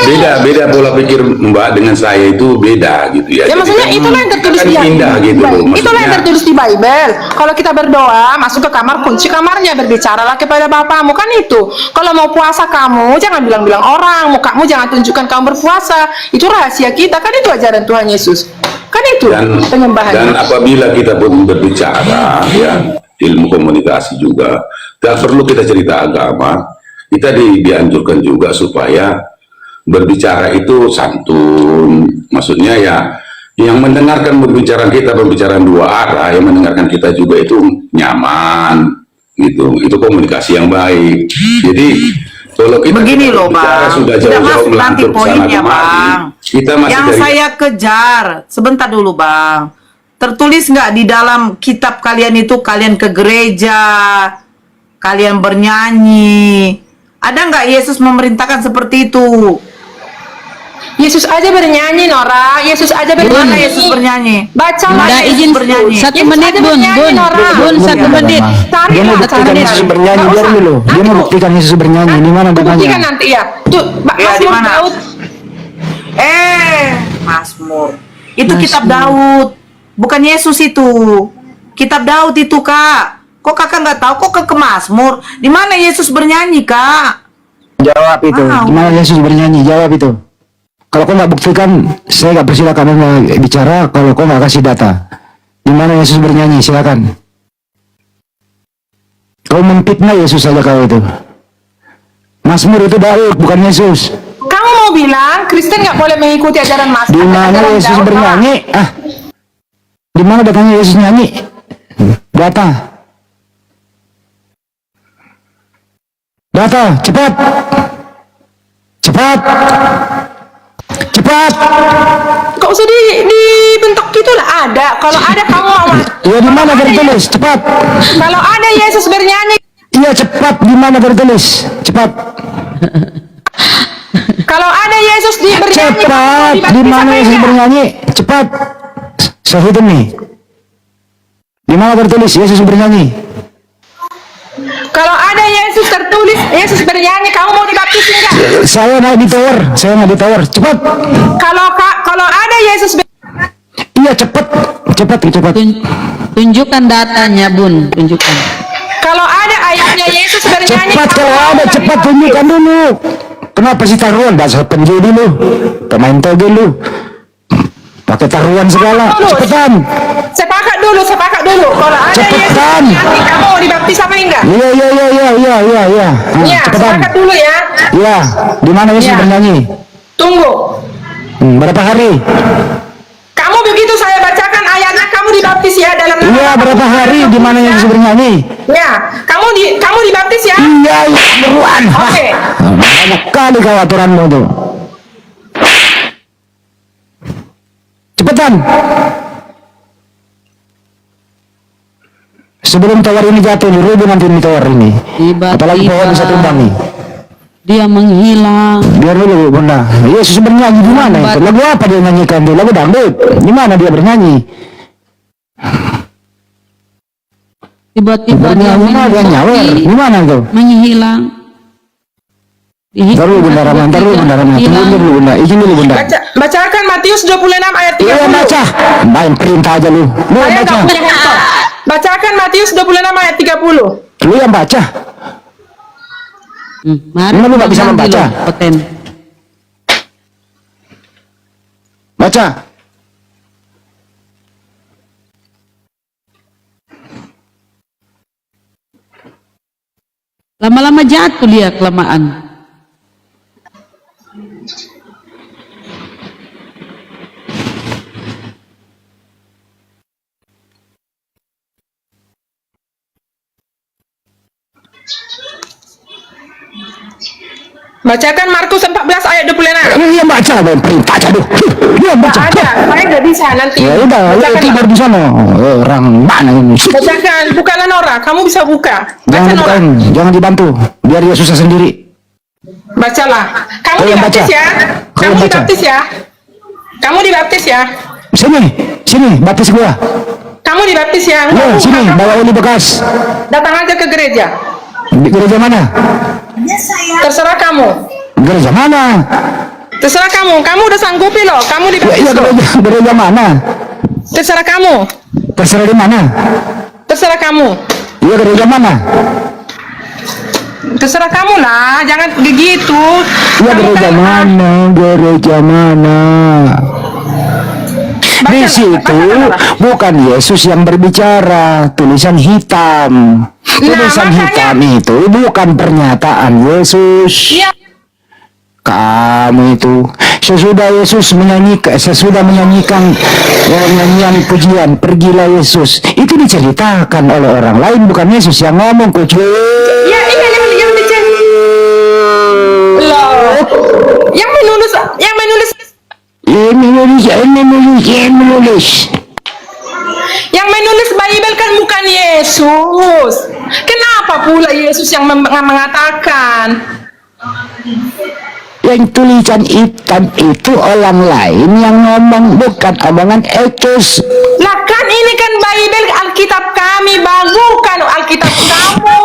Beda pola pikir Mbak dengan saya itu beda gitu ya. Ya Jadi maksudnya kan itulah yang tertulis kan di indah gitu loh. Itulah yang Maksudnya, tertulis di Bible. Kalau kita berdoa, masuk ke kamar, kunci kamarnya, berbicaralah kepada Bapamu, kan itu. Kalau mau puasa kamu, jangan bilang-bilang orang, mukamu jangan tunjukkan kamu berpuasa. Itu rahasia kita, kan itu ajaran Tuhan Yesus. Kan itu dan penyembahannya. apabila kita pun berbicara ya ilmu komunikasi juga, tak perlu kita cerita agama. Kita dianjurkan juga supaya berbicara itu santun, maksudnya ya yang mendengarkan berbicara dua arah, yang mendengarkan kita juga itu nyaman gitu, itu komunikasi yang baik. Jadi kalau kita Begini loh, berbicara Bang. sudah Sudah jauh-jauh masuk nanti melantur kesana poinnya, kemari, Bang. kita masih Yang dari saya kejar, sebentar dulu, Bang. Tertulis nggak di dalam kitab kalian itu kalian ke gereja, kalian bernyanyi? Ada nggak Yesus memerintahkan seperti itu? Yesus aja bernyanyi, Nora. Yesus aja Gimana bernyanyi. Yesus bernyanyi? Baca Udah izin bernyanyi. satu Yesus menit aja Bun, bernyanyi, Bun, Nora. Bun, satu Iya, menit. Mama. Cari Dia mau lah, buktikan cari. Yesus bernyanyi, Nggak biar usah. dulu. Dia mau Nanti buktikan Yesus bernyanyi. Di mana Buktikan datanya? nanti ya. Tuh, Ya, di Mazmur mana? Daud. Mazmur. Itu kitab Daud. Bukan Yesus itu. Kitab Daud itu, Kak. Kok kakak nggak tahu? Kok ke Mazmur? Di mana Yesus bernyanyi, Kak? Jawab itu. Wow. Di mana Yesus bernyanyi? Jawab itu. Kalau kau nggak buktikan, saya nggak persilakan Anda bicara. Kalau kau nggak kasih data, di mana Yesus bernyanyi? Silakan. Kau memfitnah Yesus saja kau itu. Mazmur itu Daud, bukan Yesus. Kamu mau bilang Kristen nggak boleh mengikuti ajaran Mas? Di mana ajaran Yesus Daud, bernyanyi? Di mana datanya Yesus nyanyi? Data. Data, cepat. Cepat. Cepat. Gak usah dibentuk gitu lah. Ada. Kalau ada kamu mau. Ya di mana tertulis? Cepat. Kalau ada Yesus bernyanyi. Iya cepat. Di mana tertulis? Cepat. Kalau ada Yesus bernyanyi. Cepat. Di mana Yesus bernyanyi? Cepat. Saya hitung nih. Di mana tertulis Yesus bernyanyi? Kalau ada Yesus tertulis, Yesus bernyanyi, kamu mau dibaptis enggak? Saya naik di tower, cepat. Kalau ada Yesus Iya, cepat. Tunjukkan datanya, Bun, tunjukkan. kalau ada ayatnya Yesus bernyanyi, Cepat, kamu kalau mau ada nggak cepat dibaptis? tunjukkan dulu. Kenapa sih taruhan? Dasar penjudi lu, pemain toge lu, pakai taruhan segala. Cepetan. Sepakat dulu. Kalau ada Yesus Cepetan. bernyanyi, kamu mau dibaptis apa enggak? Iya. Ya, Cepetan. sepakat dulu ya. Iya, di mana Yesus Ya. bernyanyi? Tunggu. Berapa hari? Kamu begitu saya bacakan ayatnya, kamu dibaptis ya dalam nama. Iya, berapa hari di mana Yesus bernyanyi? Ya, kamu dibaptis ya. Iya, beruan. Oke. Banyak kali kau aturanmu tuh. Cepetan. Sebelum tower ini jatuh nih, rubuh nanti ini tower ini. Tiba-tiba Apalagi pohon bisa tumbang nih. dia menghilang. Biar dulu Bunda. Yesus bernyanyi di mana itu? Lagu apa dia nyanyikan tuh? Lagu dangdut. Di mana dia bernyanyi? Tiba-tiba dia Bernyanyi dia nyawer. Di mana tuh? menghilang. Ntar dulu Bunda Rahman. Tunggu dulu Bunda. Izin dulu Bunda. Bacakan Matius 26 ayat 30. Iya baca. Main perintah aja lu. Lu yang Saya baca. nggak punya handphone. Bacakan Matius 26 ayat 30. Lu yang baca. Mari Emang lu nggak bisa nanti membaca? lo, Peten. Baca. Lama-lama jatuh dia kelamaan. Bacakan Markus 14 ayat 26. Lu yang baca. Main perintah aja lu. Lu yang baca. Ada, saya nggak bisa nanti. Ya udah, lu Bacakan, tidur di sana. Orang mana ini? bacakan. Bukalah Nora, kamu bisa buka. Baca Jangan Nora. dibukain, jangan dibantu. Biar dia susah sendiri. Bacalah. Kamu Kau yang dibaptis baca. ya. Kau Kamu yang baca. dibaptis ya. Kamu dibaptis ya. Sini, baptis gua. Kamu dibaptis ya. Lu Enggak, sini, bukan. bawa ini bekas. Datang aja ke gereja. Di gereja mana? Terserah kamu. Gereja mana? Terserah kamu. Kamu udah sanggupi loh. Kamu Ya, dibaptis iya, loh. gereja mana? Terserah kamu. Terserah di mana? Terserah kamu. Iya, gereja mana? Terserah kamu lah. Jangan begitu. Iya, Kamu gereja kan- mana? Gereja mana? Di Bacalah, situ bacalah. bukan Yesus yang berbicara, tulisan hitam. Tulisan makanya- hitam itu bukan pernyataan Yesus. Iya. Kamu itu sesudah menyanyikan nyanyian pujian, pergilah Yesus. Itu diceritakan oleh orang lain, bukan Yesus yang ngomong kucu. Iya, yang dicari. Loh. Yang menulis Menulis. Yang menulis Bible kan bukan Yesus. Kenapa pula Yesus yang mengatakan? Yang tulisan hitam itu orang lain yang ngomong, bukan omongan Yesus. Lah kan ini kan Bible Alkitab kami, bukan Alkitab kamu.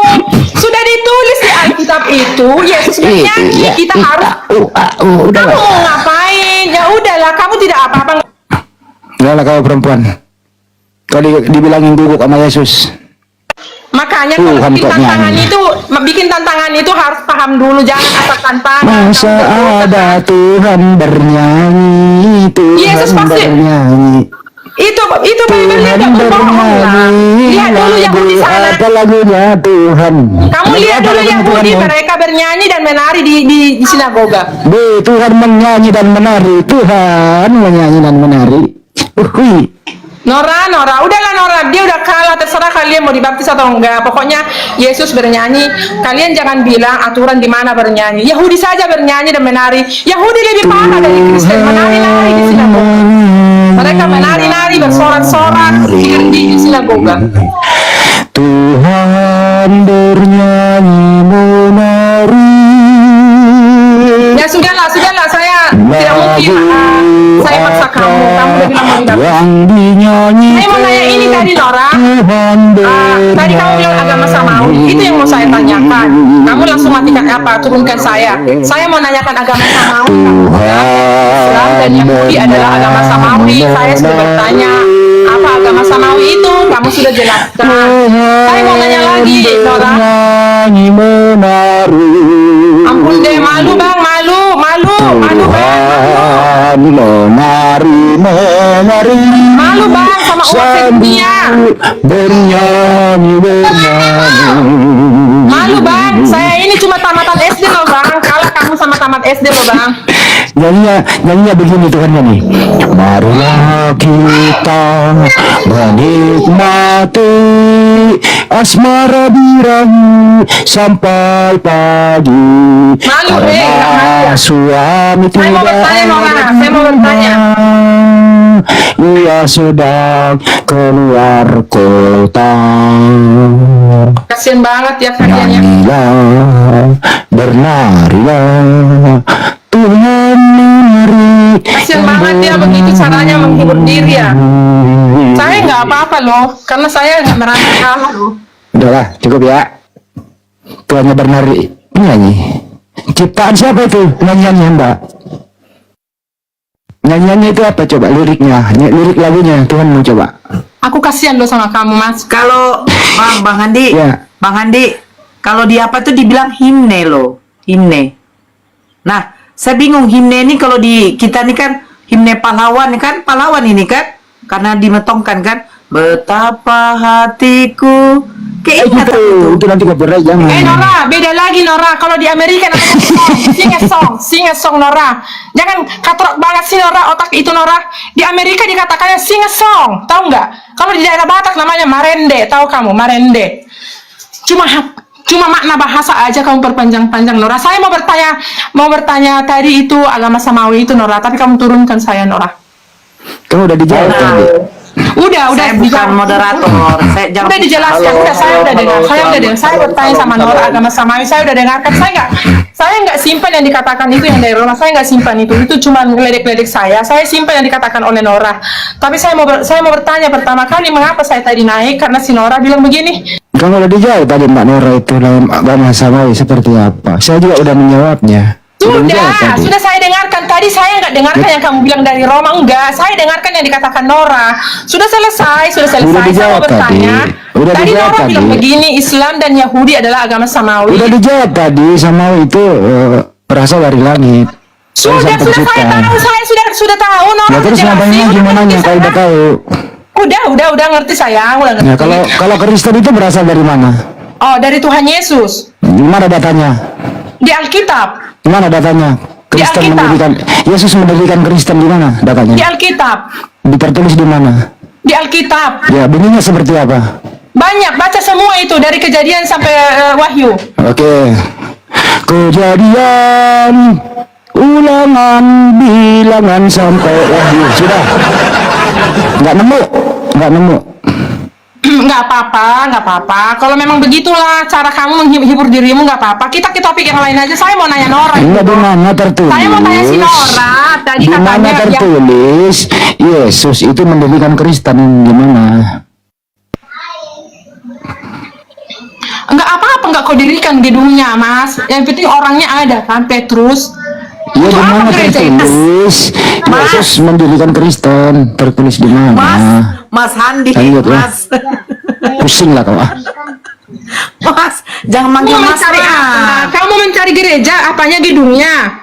Sudah ditulis di Alkitab itu Yesus bernyanyi, kita harus. Udah Kamu lah. mau ngapain? Ya udahlah, kamu tidak apa-apa. Udah lah kau perempuan. Kau dibilangin guguk sama Yesus. Makanya kalau Tuhan bikin kok tantangan nyanyi. bikin tantangan itu harus paham dulu, jangan asal tantangan. Masa ada Tuhan bernyanyi, Yesus Tuhan pasti- bernyanyi. Itu Bible Tuhan tidak berbohong lah. bernyanyi. Lihat dulu Yahudi sana. Apa lagunya Tuhan? Kamu lihat Apa dulu lagunya Yahudi, Tuhan? mereka bernyanyi dan menari di sinagoga. Tuhan menyanyi dan menari. Tuhan menyanyi dan menari. Hui. Nora, udahlah Nora, dia udah kalah, terserah kalian mau dibaptis atau enggak. Pokoknya Yesus bernyanyi, kalian jangan bilang aturan di mana bernyanyi. Yahudi saja bernyanyi dan menari. Yahudi lebih parah dari Kristen, menari-nari di sinagoga. Mereka menari-nari, bersorak-sorak di sinagoga. Tuhan bernyanyi menari. Ya sudahlah, saya tidak mungkin saya paksa kamu udah bilang mau dibaptis. Yang dinyanyikan Saya mau nanya ini tadi Nora. Tuhan Tadi kamu bilang agama samawi. Itu yang mau saya tanyakan. Kamu langsung matikan apa? Turunkan saya. Saya mau nanyakan agama Samawi. Islam dan Yahudi adalah agama Samawi. Saya sudah bertanya apa agama Samawi itu. Kamu sudah jelaskan. Saya mau nanya lagi, Nora. Ampun deh, malu bang, malu bang. Menari Malu bang sama umat sedunia. bernyanyi. Malu bang, saya ini cuma tamatan SD loh bang. Kalah kamu sama tamat SD loh bang. Nyanyinya begini Tuhan nyanyi. Marilah kita menikmati asmara birahi sampai pagi. Malu Karena nggak malu. suami Saya mau tidak bertanya Nora, saya mau bertanya. ia sedang keluar kota. Kasian banget ya kaliannya. Nyanyilah, bernarilah, Tuhan menari. Kasian banget ya begitu caranya menghibur diri ya. Saya nggak apa-apa loh, karena saya nggak merasa kalah loh. Udahlah, cukup ya. Tuhannya bernari, nyanyi. Ciptaan siapa itu nyanyiannya Mbak? Nyanyiannya itu apa coba liriknya? Lirik lagunya Tuhan mau coba. Aku kasihan loh sama kamu mas. Kalau Bang Handi, Ya. Bang Handi, kalau di apa tuh dibilang himne loh, himne. Nah, saya bingung himne ini kalau di kita nih kan himne pahlawan kan, pahlawan ini kan, karena dimetongkan kan, betapa hatiku keinget Itu nanti copyright jangan. Nora, beda lagi Nora. Kalau di Amerika namanya sing a song Nora. Jangan katrok banget sih Nora, otak itu Nora. Di Amerika dikatakannya sing a song, tahu nggak? Kalau di daerah Batak namanya marende, tahu kamu marende? Cuma makna bahasa aja kamu perpanjang-panjang Nora. Saya mau bertanya tadi itu agama Samawi itu Nora, tapi kamu turunkan saya Nora. Kamu udah dijawab tadi. Udah Saya bukan moderator. Saya jawab. Udah dijelaskan, saya udah dengar. Saya bertanya sama Nora agama Samawi, saya udah dengarkan. Saya nggak simpan yang dikatakan itu yang dari Roma. Saya nggak simpan itu cuma ngeledek-ledek saya. Saya simpan yang dikatakan oleh Nora. Tapi saya mau bertanya pertama kali mengapa saya tadi naik karena si Nora bilang begini. Kamu udah dijawab tadi Mbak Nora itu dalam agama Samawi seperti apa? Saya juga udah menjawabnya. Sudah saya dengarkan. Tadi saya nggak dengarkan yang kamu bilang dari Roma, enggak. Saya dengarkan yang dikatakan Nora. Sudah selesai. Saya mau bertanya. Tadi Nora bilang begini, Islam dan Yahudi adalah agama Samawi. Udah dijawab tadi, Samawi itu berasal dari langit. Sudah saya tahu, saya sudah tahu Nora. Ya terus ngapainnya gimana kalau udah tahu? Udah ngerti sayang, udah ngerti. Ya kalau Kristen itu berasal dari mana? Oh, dari Tuhan Yesus. Di mana datanya? Di Alkitab. Di mana datanya? Kristen mendirikan Yesus mendirikan Kristen di mana datanya? Di Alkitab. Tertulis di mana? Di Alkitab. Ya, bunyinya seperti apa? Banyak, baca semua itu dari Kejadian sampai Wahyu. Oke. Kejadian, Ulangan, Bilangan sampai Wahyu. Sudah. Nggak nemu. Nggak apa-apa. Kalau memang begitulah cara kamu menghibur dirimu, nggak apa-apa. Kita ke topik yang lain aja. Saya mau nanya Nora. Enggak, di mana tertulis? Saya mau tanya si Nora. Tadi di mana katanya tertulis Yesus itu mendirikan Kristen di mana? Nggak apa-apa, nggak kau dirikan gedungnya, Mas. Yang penting orangnya ada kan, Petrus. Ya di mana tertulis Yesus mendirikan Kristen? Tertulis di mana? Mas Handi, Lanjut, ya. Mas. Pusing lah kau. Mas, jangan manggil Kamu Mas mencari apa? lah. Kamu mencari gereja, apanya gedungnya?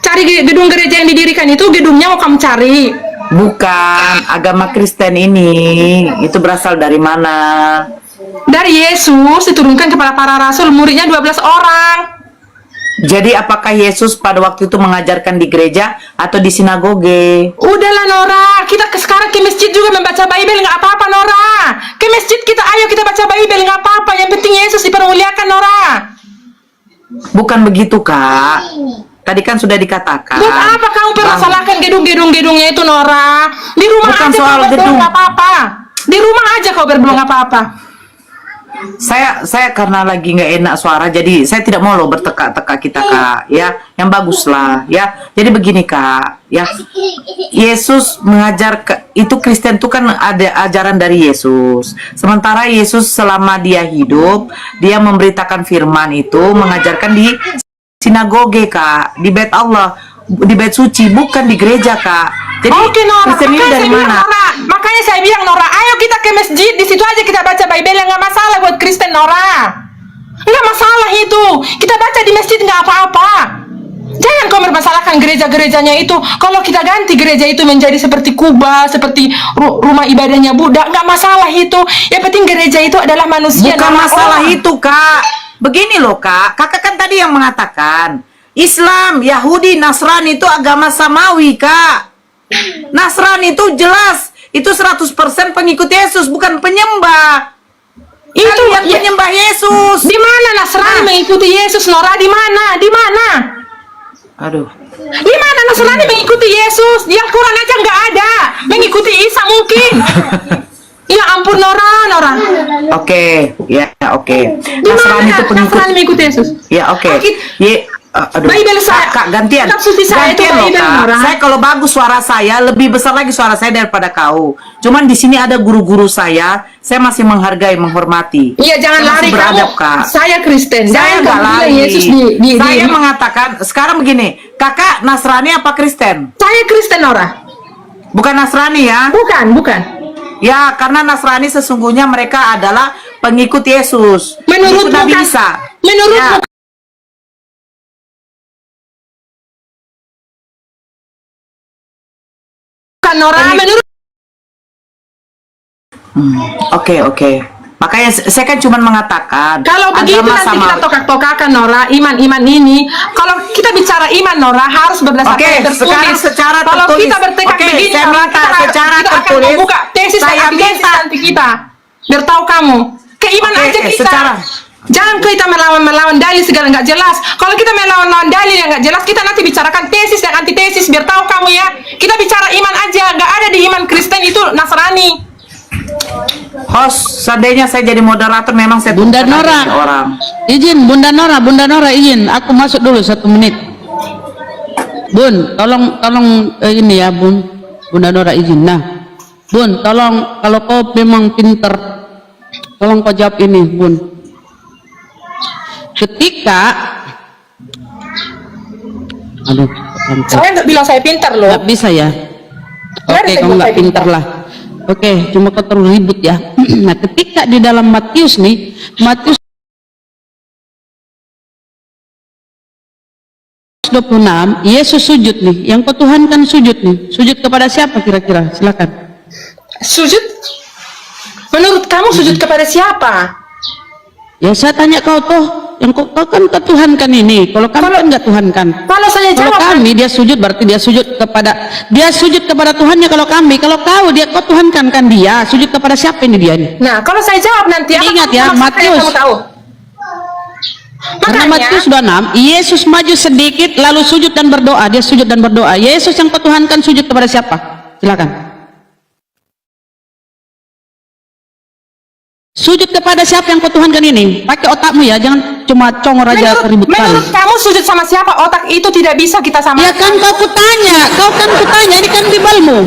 Cari gedung gereja yang didirikan itu gedungnya mau kamu cari. Bukan, agama Kristen ini itu berasal dari mana? Dari Yesus diturunkan kepada para rasul, muridnya 12 orang. Jadi apakah Yesus pada waktu itu mengajarkan di gereja atau di sinagoge? Udahlah Nora, kita sekarang ke masjid juga membaca Bible, nggak apa-apa Nora. Ke masjid kita, ayo kita baca Bible, nggak apa-apa. Yang penting Yesus dipermuliakan Nora. Bukan begitu Kak. Tadi kan sudah dikatakan. Buat apa kamu permasalahkan gedungnya itu Nora? Di rumah Bukan aja soal kau berdoa, gedung. nggak apa-apa. Di rumah aja kau berdoa, nggak apa-apa. Saya karena lagi nggak enak suara, jadi saya tidak mau loh bertekak-tekak kita Kak, ya, yang bagus lah, ya. Jadi begini Kak, ya, Yesus mengajar itu Kristen itu kan ada ajaran dari Yesus. Sementara Yesus selama dia hidup, dia memberitakan firman itu, mengajarkan di sinagoge Kak, di bait Allah, di bait suci, bukan di gereja Kak. Jadi Oke Nora, Kristen ini dari mana? Makanya saya bilang Nora, ayo kita ke masjid, di situ aja kita baca Bible, nggak masalah buat Kristen Nora. Nggak masalah itu, kita baca di masjid nggak apa-apa. Jangan kau mempermasalahkan gereja-gerejanya itu. Kalau kita ganti gereja itu menjadi seperti Kuba, seperti rumah ibadahnya Buddha, nggak masalah itu. Yang penting gereja itu adalah manusia. Bukan masalah itu Kak. Begini loh Kak, kakak kan tadi yang mengatakan Islam, Yahudi, Nasrani itu agama samawi Kak. Nasrani itu jelas, itu 100% pengikut Yesus, bukan penyembah. Itu yang penyembah Yesus. Di mana Nasrani mengikuti Yesus Nora? Di mana? Di mana? Aduh. Di mana Nasrani mengikuti Yesus? Yang Quran aja nggak ada. Mengikuti Isa mungkin. Ya ampun Nora. Oke, ya oke. Di Nasrani mana itu pengikut. Nasrani mengikuti Yesus? Ya oke. Aduh. Bible saya. Kak, gantian. Kitab suci saya itu Gantian loh, Bible, Kak. Nora. Saya kalau bagus suara saya, lebih besar lagi suara saya daripada kau. Cuman di sini ada guru-guru saya masih menghargai, menghormati. Iya, jangan Saya masih lari beradab, kamu. Kak. Saya Kristen. Saya Jangan nggak kamu bilang lari. Yesus Saya mengatakan sekarang begini, Kakak Nasrani apa Kristen? Saya Kristen Nora. Bukan Nasrani ya? Bukan. Ya, karena Nasrani sesungguhnya mereka adalah pengikut Yesus. Menurutmu Nabi kan? Isa. Menurutmu Ya. kan Nora? Menurut Oke. Makanya saya kan cuma mengatakan kalau begitu agama nanti sama. kita tokak-tokakan Nora, iman ini. Kalau kita bicara iman Nora harus berdasarkan Oke, yang tertulis. sekarang secara Kalau tertulis. kita bertekad Oke, begini, saya Nora, minta secara kita akan tertulis. membuka tesis Saya dan antitesis minta. nanti kita. Biar tahu kamu. Keiman Oke, aja kita. secara- Jangan kita melawan dalil segala nggak jelas. Kalau kita melawan dalil yang nggak jelas, kita nanti bicarakan tesis dan antitesis. Biar tahu kamu ya. Kita bicara iman aja. Nggak ada di iman Kristen itu Nasrani. Host, seandainya saya jadi moderator memang saya Bunda bukan Nora, lagi orang. izin Bunda Nora izin, aku masuk dulu 1 menit. Bun, tolong ini ya Bun, Bunda Nora izin. Nah, Bun, tolong kalau kau memang pinter, tolong kau jawab ini Bun. Ketika, Saya nggak bilang saya pintar loh. nggak bisa ya. Mari Oke, saya kamu buat nggak saya pinter lah. Oke, cuma kau terlalu ribut ya. Nah, ketika di dalam Matius nih, Matius 26, Yesus sujud nih. Yang kau Tuhan kan sujud nih. Sujud kepada siapa kira-kira? Silakan. Sujud? Menurut kamu sujud kepada siapa? Ya saya tanya kau toh, yang kau kan ketuhankan ini. Kalau kami kan nggak Tuhankan. Kalau saya Kalau jawab, kami dia sujud berarti dia sujud kepada Tuhannya. Kalau kami, kalau kau dia kau Tuhankan kan dia sujud kepada siapa ini dia nih? nah kalau saya jawab nanti apa Ingat ya, maksudnya Matius. kamu tahu? Karena Makanya, Matius 26, Yesus maju sedikit lalu sujud dan berdoa. Dia sujud dan berdoa. Yesus yang kau Tuhankan sujud kepada siapa? Silakan. Sujud kepada siapa yang kau Tuhankan ini? Pakai otakmu ya, jangan cuma congor aja ribut kali. menurut kamu sujud sama siapa? Otak itu tidak bisa kita sama. Ya kan kau kutanya, ini kan bibalmu.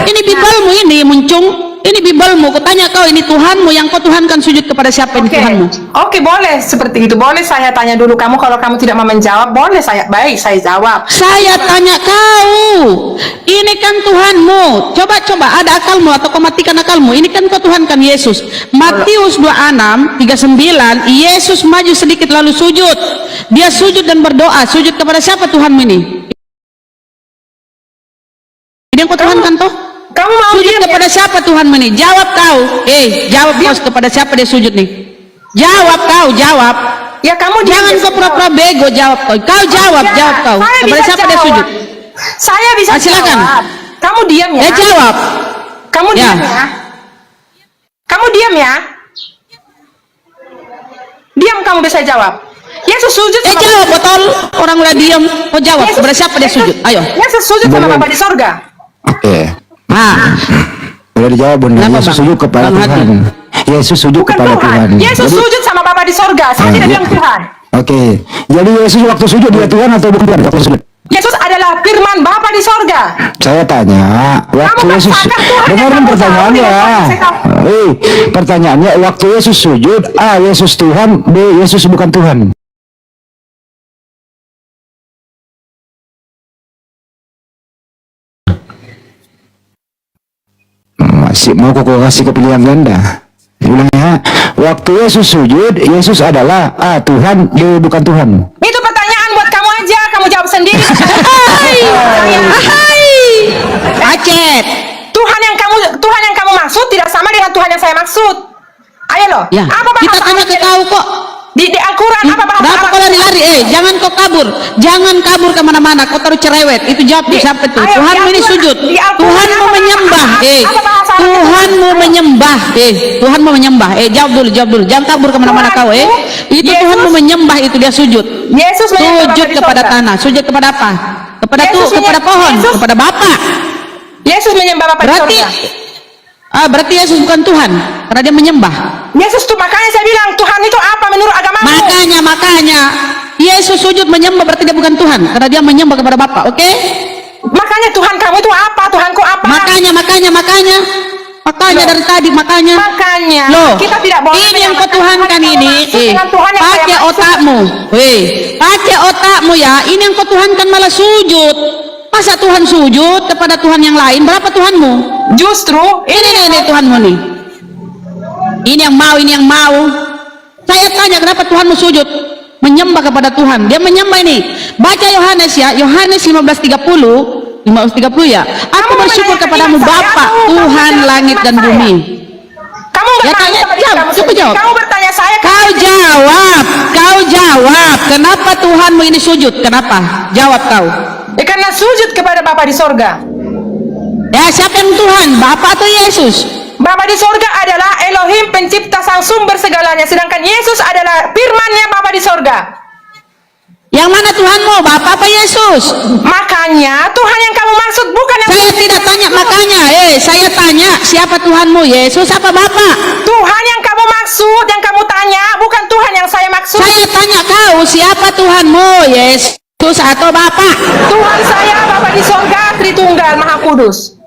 Ini bibalmu ini muncung. Ini bibalmu, kutanya kau ini Tuhanmu yang kau Tuhankan sujud kepada siapa ini Tuhanmu? Oke, boleh seperti itu. Boleh saya tanya dulu kamu, kalau kamu tidak mau menjawab, boleh saya jawab. Saya tanya kau, ini kan Tuhanmu. Coba ada akalmu atau kau matikan akalmu. Ini kan kau Tuhankan Yesus. Matius 26, 39, Yesus maju sedikit lalu sujud. Dia sujud dan berdoa. Sujud kepada siapa Tuhanmu ini? Ini yang kau Tuhankan toh? Kamu mau Sujud diam kepada siapa Tuhanmu ini? Jawab kau. Jawab kau kepada siapa dia sujud nih? Jawab kau, jawab. ya? Kamu diam Jangan ya? kau pura-pura bego, jawab kau. Kau jawab kau. Saya Kepada bisa siapa dia jawab. sujud? Saya bisa Silakan. jawab. Kamu diam ya? Jawab. Kamu Ya. diam ya? Kamu diam ya? Diam, kamu bisa jawab. Yesus sujud sama Jawab botol. Orang udah diam. Kau jawab. Kepada siapa dia sujud? Ayo. Yesus sujud sama Belum. Bapa di sorga. Oke. Ah, Udah dijawab Bunda. Kenapa, Yesus Bang? sujud kepada Bang Hati. Tuhan. Yesus sujud Bukan kepada Tuhan. Yesus Jadi- sujud sama Bapa di sorga. Saya tidak bilang Tuhan. Oke, jadi Yesus waktu sujud dia Tuhan atau bukan Tuhan waktu sujud? Yesus adalah firman Bapa di sorga. Saya tanya, waktu Kamu Yesus katakan Tuhan yang dengarin kamu pertanyaannya. tahu, saya tahu. Pertanyaannya waktu Yesus sujud, A. Yesus Tuhan, B. Yesus bukan Tuhan. Masih mau kok kasih kepilihan ganda? Ulang ya. Waktu Yesus sujud, Yesus adalah A. Tuhan, B. bukan Tuhan. Itu pertanyaan buat kamu aja. Kamu jawab sendiri. Acet. Tuhan yang kamu maksud tidak sama dengan Tuhan yang saya maksud. Ayo loh. Ya, Apa bahasa kita tanya ke kau kok. di Al-Quran apa bahasa Berapa kau lari-lari? Jangan kau kabur. Jangan kabur kemana-mana. Kau taruh cerewet. Itu jawab di siapa tuh? ayo, Tuhanmu di ini Al-Quran- sujud. di Al-Quran Tuhanmu apa- menyembah. apa bahasa Arabnya? Tuhanmu menyembah. Tuhanmu menyembah. Jawab dulu, jawab dulu. Jangan kabur kemana-mana kau. Itu Yesus- Tuhanmu menyembah. Itu dia sujud. Yesus menyembah Sujud Bapa di kepada sorga. tanah. Sujud kepada apa? Kepada Yesus kepada pohon. Yesus- Kepada Bapa. Yesus menyembah Bapa di Berarti sorga. berarti Yesus bukan Tuhan karena dia menyembah. Yesus tuh makanya saya bilang Tuhan itu apa menurut agamamu? Makanya Yesus sujud menyembah berarti dia bukan Tuhan karena dia menyembah kepada Bapa. Oke? Makanya Tuhan kamu itu apa? Tuhanku apa? Makanya dari tadi makanya. Makanya Loh, kita tidak boleh ini yang kau menyamakan tuhankan Tuhan yang ini, kamu maksud dengan Tuhan yang saya pakai maksud. otakmu, pakai otakmu ya. Ini yang kau tuhankan malah sujud. Masa Tuhan sujud kepada Tuhan yang lain? Berapa Tuhanmu? Justru Ini Tuhanmu nih. Ini yang mau. Saya tanya kenapa Tuhanmu sujud? Menyembah kepada Tuhan. Dia menyembah ini. Baca Yohanes ya, Yohanes 15:30 ya. Aku Kamu bersyukur menanyakan kepadamu iman saya, Bapa, kamu Tuhan menjawab langit iman dan saya. bumi. kamu nggak Ya, tahu tanya, sama diri jawab, kamu coba sendiri. jawab. Kamu bertanya saya. Kau jawab. Kenapa Tuhanmu ini sujud? Kenapa? Jawab kau. Karena sujud kepada Bapa di sorga. Ya, siapa yang Tuhan? Bapa atau Yesus? Bapa di sorga adalah Elohim pencipta sang sumber segalanya. Sedangkan Yesus adalah firmannya Bapa di sorga. Yang mana Tuhanmu? Bapa apa Yesus? Makanya Tuhan yang kamu maksud bukan yang Saya tidak tanya makanya. Saya tanya siapa Tuhanmu? Yesus apa Bapa? Tuhan yang kamu maksud, yang kamu tanya bukan Tuhan yang saya maksud. Saya tanya kau siapa Tuhanmu? Yesus atau Bapa? Tuhan saya Bapa di sorga, Tritunggal, Maha Kudus.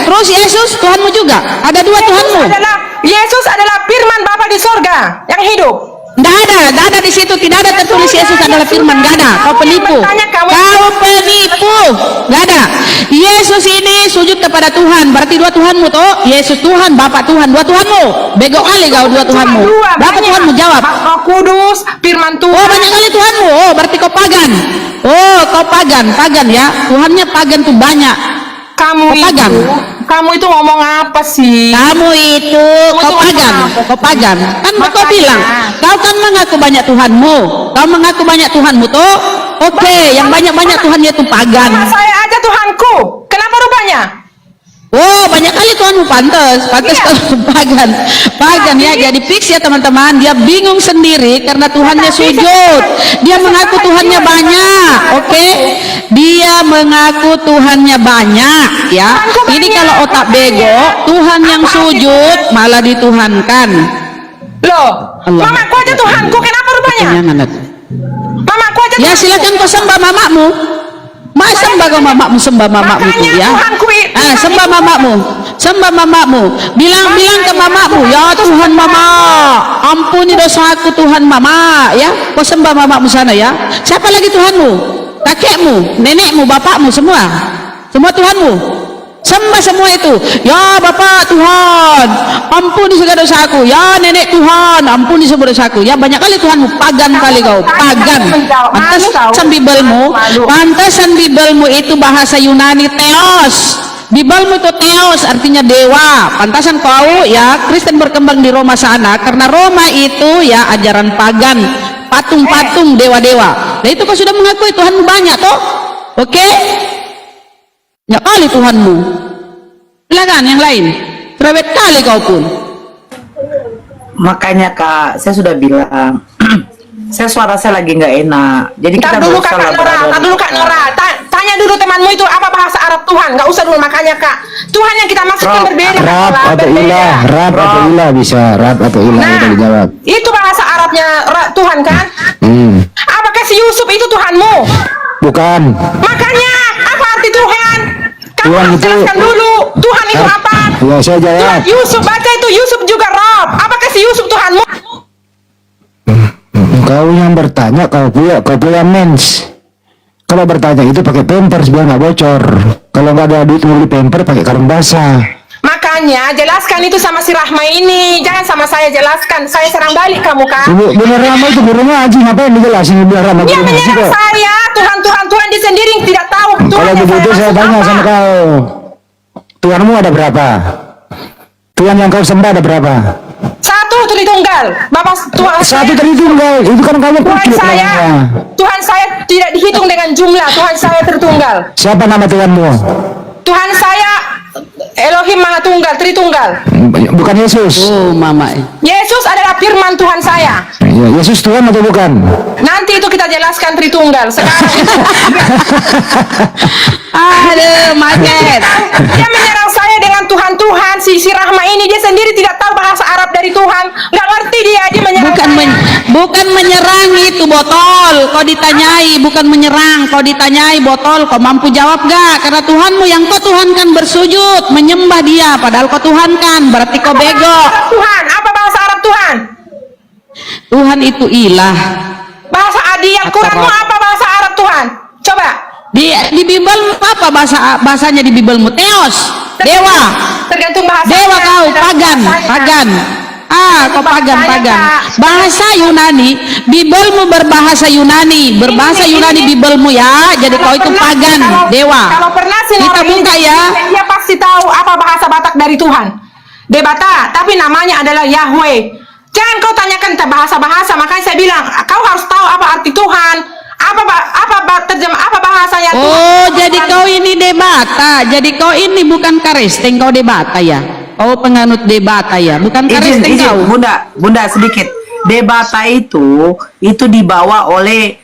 Terus Yesus Tuhanmu juga? Ada dua Tuhanmu? Yesus adalah firman Bapa di sorga yang hidup. Tidak ada di situ, tidak ada tertulis Yesus adalah firman, tidak ada. Kau penipu, kau penipu, tidak ada. Yesus ini sujud kepada Tuhan, berarti dua Tuhanmu toh? Yesus Tuhan, Bapa Tuhan, dua Tuhanmu. Bego kali kau dua Tuhanmu. Berapa Tuhanmu? Jawab. Roh Kudus, firman Tuhan. Oh, banyak kali Tuhanmu. Oh, berarti kau pagan. Oh, kau pagan ya. Tuhannya pagan tuh banyak. Kamu itu ngomong apa sih? Kamu itu kau pagan. Kan kau bilang, kau kan mengaku banyak Tuhanmu. Kau mengaku banyak Tuhanmu toh? Oke, yang banyak-banyak Tuhannya itu pagan. Sama saya aja Tuhanku. Kenapa rupanya? Oh, banyak kali Tuhanmu pantas kau pagan ya. Jadi fix ya teman-teman, dia bingung sendiri karena Tuhannya sujud. Dia mengaku Tuhannya banyak, oke? Dia mengaku Tuhannya banyak ya. Ini kalau otak bego, Tuhan yang sujud malah dituhankan. Loh, Allah. mamaku aja Tuhanku. Kenapa rupanya? Mamaku aja Ya Tuhanku. silakan kau sembah mamamu. Sembah kau mamamu, sembah mamamu itu Makanya ya. Tuhanku itu Sembah mamamu. Bilang ke mamamu, ya Tuhan mama, ampuni dosaku Tuhan mama, ya. Kau sembah mamamu sana ya. Siapa lagi Tuhanmu? Kakekmu, nenekmu, bapakmu, semua Tuhanmu. Sembah semua itu. Ya Bapak Tuhan, ampuni segala dosaku. Ya Nenek Tuhan, ampuni semua dosaku. Ya banyak kali Tuhanmu. Pagan kali kau, pagan. Pantasan Bibelmu itu bahasa Yunani Theos. Bibelmu itu Theos artinya dewa. Pantasan kau ya Kristen berkembang di Roma sana karena Roma itu ya ajaran pagan, patung-patung dewa-dewa. Nah itu kau sudah mengakui Tuhanmu banyak toh? Oke? Ya kali Tuhanmu. Silakan yang lain. Cerewet kali kau pun. Makanya Kak, saya sudah bilang, suara saya lagi nggak enak. Jadi kita Tar dulu berusaha Kak Nora, berada tar di dulu Kak dekat. Nora. Tanya tanya dulu temanmu itu apa bahasa Arab Tuhan. Nggak usah dulu makanya kak. Tuhan yang kita maksudkan berbeda. Rab Kak, atau berbeda. ilah, Rab atau ilah bisa, Rab atau ilah Nah, kita dijawab. itu bahasa Arabnya Tuhan kan? Apakah si Yusuf itu Tuhanmu? Bukan. Makanya apa arti Tuhan? Kamu Tuhan harus itu- jelaskan dulu. Tuhan itu apa? Ya saya Tuhan jawab. Yusuf, baca itu Yusuf juga Rob. Apakah si Yusuf Tuhanmu? Kau yang bertanya, kau punya mens. Kalau bertanya itu pakai pampers biar nggak bocor. Kalau nggak ada duit mau beli pamper pakai karung basah. Makanya jelaskan itu sama si Rahma ini. Jangan sama saya jelaskan. Saya serang balik kamu kan? Bu Rama itu guru ngaji, ngapain dijelasin Bu Rama Dia guru ngaji menyerang kok? saya. Tuhan dia sendiri yang tidak tahu. Tuhan Kalau yang begitu saya maksud tanya apa? sama kau, Tuhanmu ada berapa? Tuhan yang kau sembah ada berapa? Satu Tritunggal. Bapak Tuhan Satu saya, Tritunggal, itu kan kamu Tuhan pikir saya, namanya. Tuhan saya tidak dihitung dengan jumlah. Tuhan saya Tritunggal. Siapa nama Tuhanmu? Tuhan saya Elohim Maha Tunggal, Tritunggal. Bukan Yesus. Oh mama. Yesus adalah firman Tuhan saya. Ya, Yesus Tuhan atau bukan? Nanti itu kita jelaskan Tritunggal. Sekarang Aduh, macet. dia menyerang saya dengan Tuhan si Rahma ini. Dia sendiri tidak tahu bahasa Arab dari Tuhan. Nggak ngerti dia menyerang saya. Bukan menyerang itu botol. Kau ditanyai, bukan menyerang. Kau ditanyai botol, kau mampu jawab gak? Karena Tuhanmu yang kau tuhankan bersujud, menyembah dia, padahal kau tuhankan. Berarti kau bego. Tuhan, apa bahasa Arab Tuhan? Tuhan itu ilah. Bahasa Adi yang Quranmu apa bahasa Arab Tuhan? Coba. Di Bibelmu apa bahasanya di Bibelmu? Theos, dewa. Tergantung bahasa. Dewa kau, pagan. Kau pagan. Bahasa Yunani, Bibelmu berbahasa Yunani, berbahasa Yunani Bibelmu ya. Jadi kau itu pagan, dewa. Kalau pernah sih Kita orang buka ini, ya. dia pasti tahu apa bahasa Batak dari Tuhan. Debata, tapi namanya adalah Yahweh. Jangan kau tanyakan bahasa-bahasa, makanya saya bilang kau harus tahu apa arti Tuhan, apa bahasanya Tuhan. Oh, jadi kau ini debata. Jadi kau ini bukan karisteng, kau debata ya. Kau penganut debata ya, bukan karisteng Izin, kau. Bunda sedikit. Debata itu dibawa oleh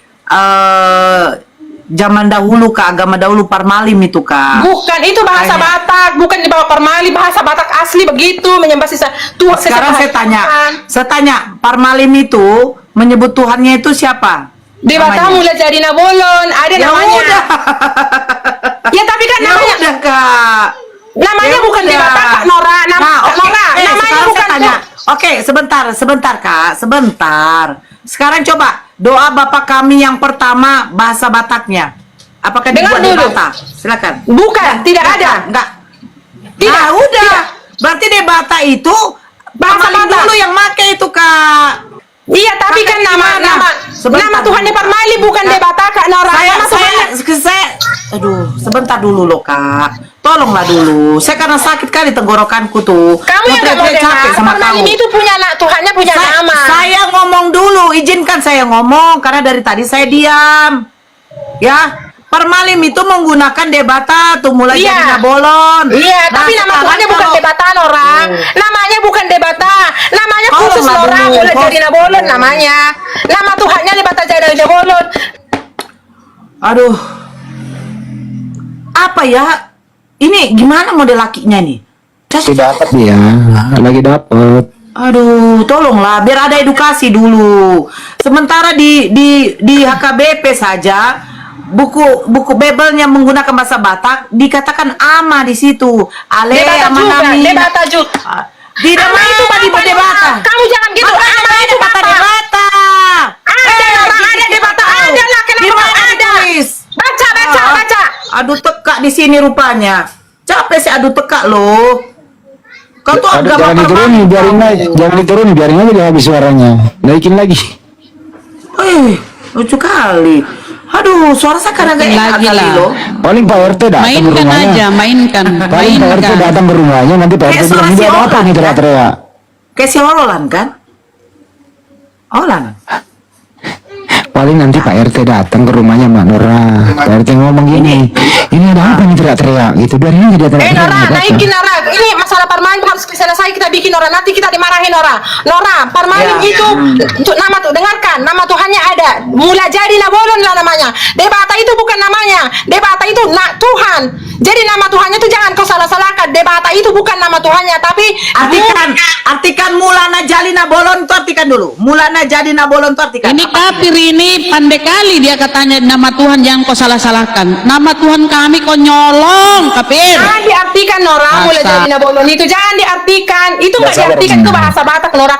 zaman dahulu ke agama dahulu Parmalim itu kak. Bukan, itu bahasa Tanya. Batak, bukan di bawah Parmali, bahasa Batak asli begitu menyembah sisa Tuhan. Sekarang saya tanya, Parmalim itu menyebut Tuhannya itu siapa? Debata Namanya? mulai jadi nabolon, ada Ya namanya. udah. Ya tapi kan Ya namanya udah kak. namanya Ya bukan udah. Debata Kak Nora, Oke. Nora, namanya Sekarang bukan saya tanya. Oke, sebentar kak, sebentar. Sekarang coba doa Bapa kami yang pertama bahasa Bataknya. Apakah Dengar dibuat di dulu. Batak? Silakan. Bukan, tidak ada. Enggak. Tidak, Nah, udah. tidak. Berarti Debata itu Bahasa Parmalim Batak. dulu yang make itu kak. Iya, tapi kan Makanya gimana? Sebentar. nama Tuhannya Parmali bukan Kak, Debata Kak Nora. Nama Tuhannya Aduh, sebentar dulu loh kak. Tolonglah dulu. Saya karena sakit kali tenggorokanku tuh. kamu yang nggak mau teriak-teriak dengar. capek sama Parmali kamu. itu punya Tuhannya punya nama. Saya ngomong dulu, izinkan saya ngomong karena dari tadi saya diam. Ya, Parmalim itu menggunakan Debata tuh mulai Iya. jadi Nabolon. Iya, Nah, tapi nama sekarang Tuhannya bukan kalau- Debata Nora. Namanya bukan Debata. Namanya khusus Tolonglah Nora, dulu. boleh jadi Nabolon namanya. Nama Tuhannya Debata jadi Nabolon. Aduh. Apa ya? Ini gimana model lakinya nih? Lagi dapat dia, lagi dapat. Aduh, tolonglah biar ada edukasi dulu. Sementara di HKBP saja buku Bebelnya menggunakan bahasa Batak dikatakan ama di situ. Ale Debata ama juga, nami. Debata juga. Tidak Ama itu apa di apa, Debata. Kamu jangan gitu. Makanya Ama saya itu kata apa? Debata. Ada orang, ada kita Debata, tahu. ada lah. Di Kenapa mana ada? ditulis? Baca. Aduh teka di sini rupanya. Capek sih adu teka loh. Kau tuh Aduh, agama jangan diturunin, Parmalim biarin tahu. aja, jangan diturunin, biarin aja dia habis suaranya. Naikin lagi. Lucu kali. Aduh, suara saya kadang gak enak Lagi kali lah. loh. Paling Pak RT datang ke Mainkan rumahnya. aja, mainkan. Paling Pak RT datang ke rumahnya, nanti Pak RT Kayak bilang, suara ini si ada apa orang, nih kan? teriak-teriak. Kayak si Ololan kan? Olan. Paling nanti Pak RT datang ke rumahnya Mbak Nora. Pak RT ngomong gini, ini ada apa nih teriak-teriak gitu. Dari ini dia teriak-teriak. Nora, nggak naikin datang. Nora. Ini masalah permalim harus selesai kita bikin Nora. Nanti kita dimarahin Nora. Nora, permalim itu untuk nama tuh dengarkan. Nama Tuhannya ada. Mula jadi Nabolon lah namanya. Debata itu bukan namanya. Debata itu Tuhan. Jadi nama Tuhannya itu jangan kau salah-salahkan. Debata itu bukan nama Tuhannya, tapi Artikan mulana jali nabolon itu artikan dulu. Mulana jadi nabolon itu artikan. Ini kafir ini pandai kali dia katanya nama Tuhan jangan kau salah-salahkan. Nama Tuhan kami kau nyolong kafir. jangan diartikan Nora. Mula Masa? jadi Nabolon itu jangan diartikan. Itu nggak diartikan itu bahasa Batak Nora.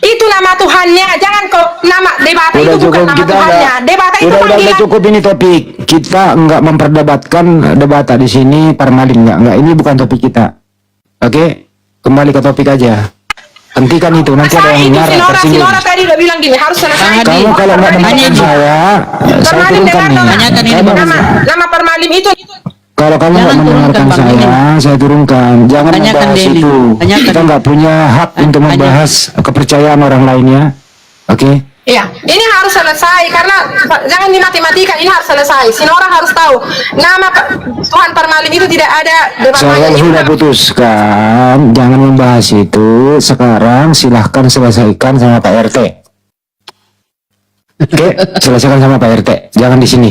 Itu nama Tuhannya. Jangan kau nama debata Udah itu bukan cukup nama kita Tuhannya. Debata itu udah panggilan. cukup ini topik. Kita nggak memperdebatkan debata di sini parmalin nggak. Ini bukan topik kita. Oke, kembali ke topik aja. Hentikan itu, nanti ada yang itu marah si Nora tersinggung. tadi udah bilang gini harus selesai. Tadi. Kamu kalau nggak Hanya dengarkan itu. saya Permalim turunkan dengar nih. Nora. Tanyakan ini, Kamu- Bang. Nama permalim itu Kalau kamu nggak Jangan mendengarkan turunkan, Bang. saya turunkan. Jangan Tanyakan membahas Denny. itu. Tanyakan. Kita nggak punya hak untuk Tanya. membahas kepercayaan orang lainnya. Oke? Iya, ini harus selesai karena jangan dimati-matikan. Ini harus selesai. Si Nora harus tahu nama Tuhan permalim itu tidak ada Saya debatnya. sudah putuskan, jangan membahas itu. Sekarang silahkan selesaikan sama Pak RT. Oke, selesaikan sama Pak RT. Jangan di sini.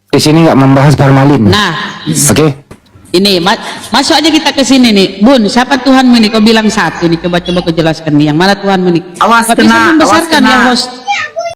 Di sini nggak membahas parmalin. Nah, Oke? ini masuk aja kita ke sini nih, Bun. Siapa Tuhanmu nih? Kau bilang satu nih. Coba kau jelaskan nih. Yang mana Tuhanmu nih? Awas Kau bisa kena, membesarkan awas ya kena. host.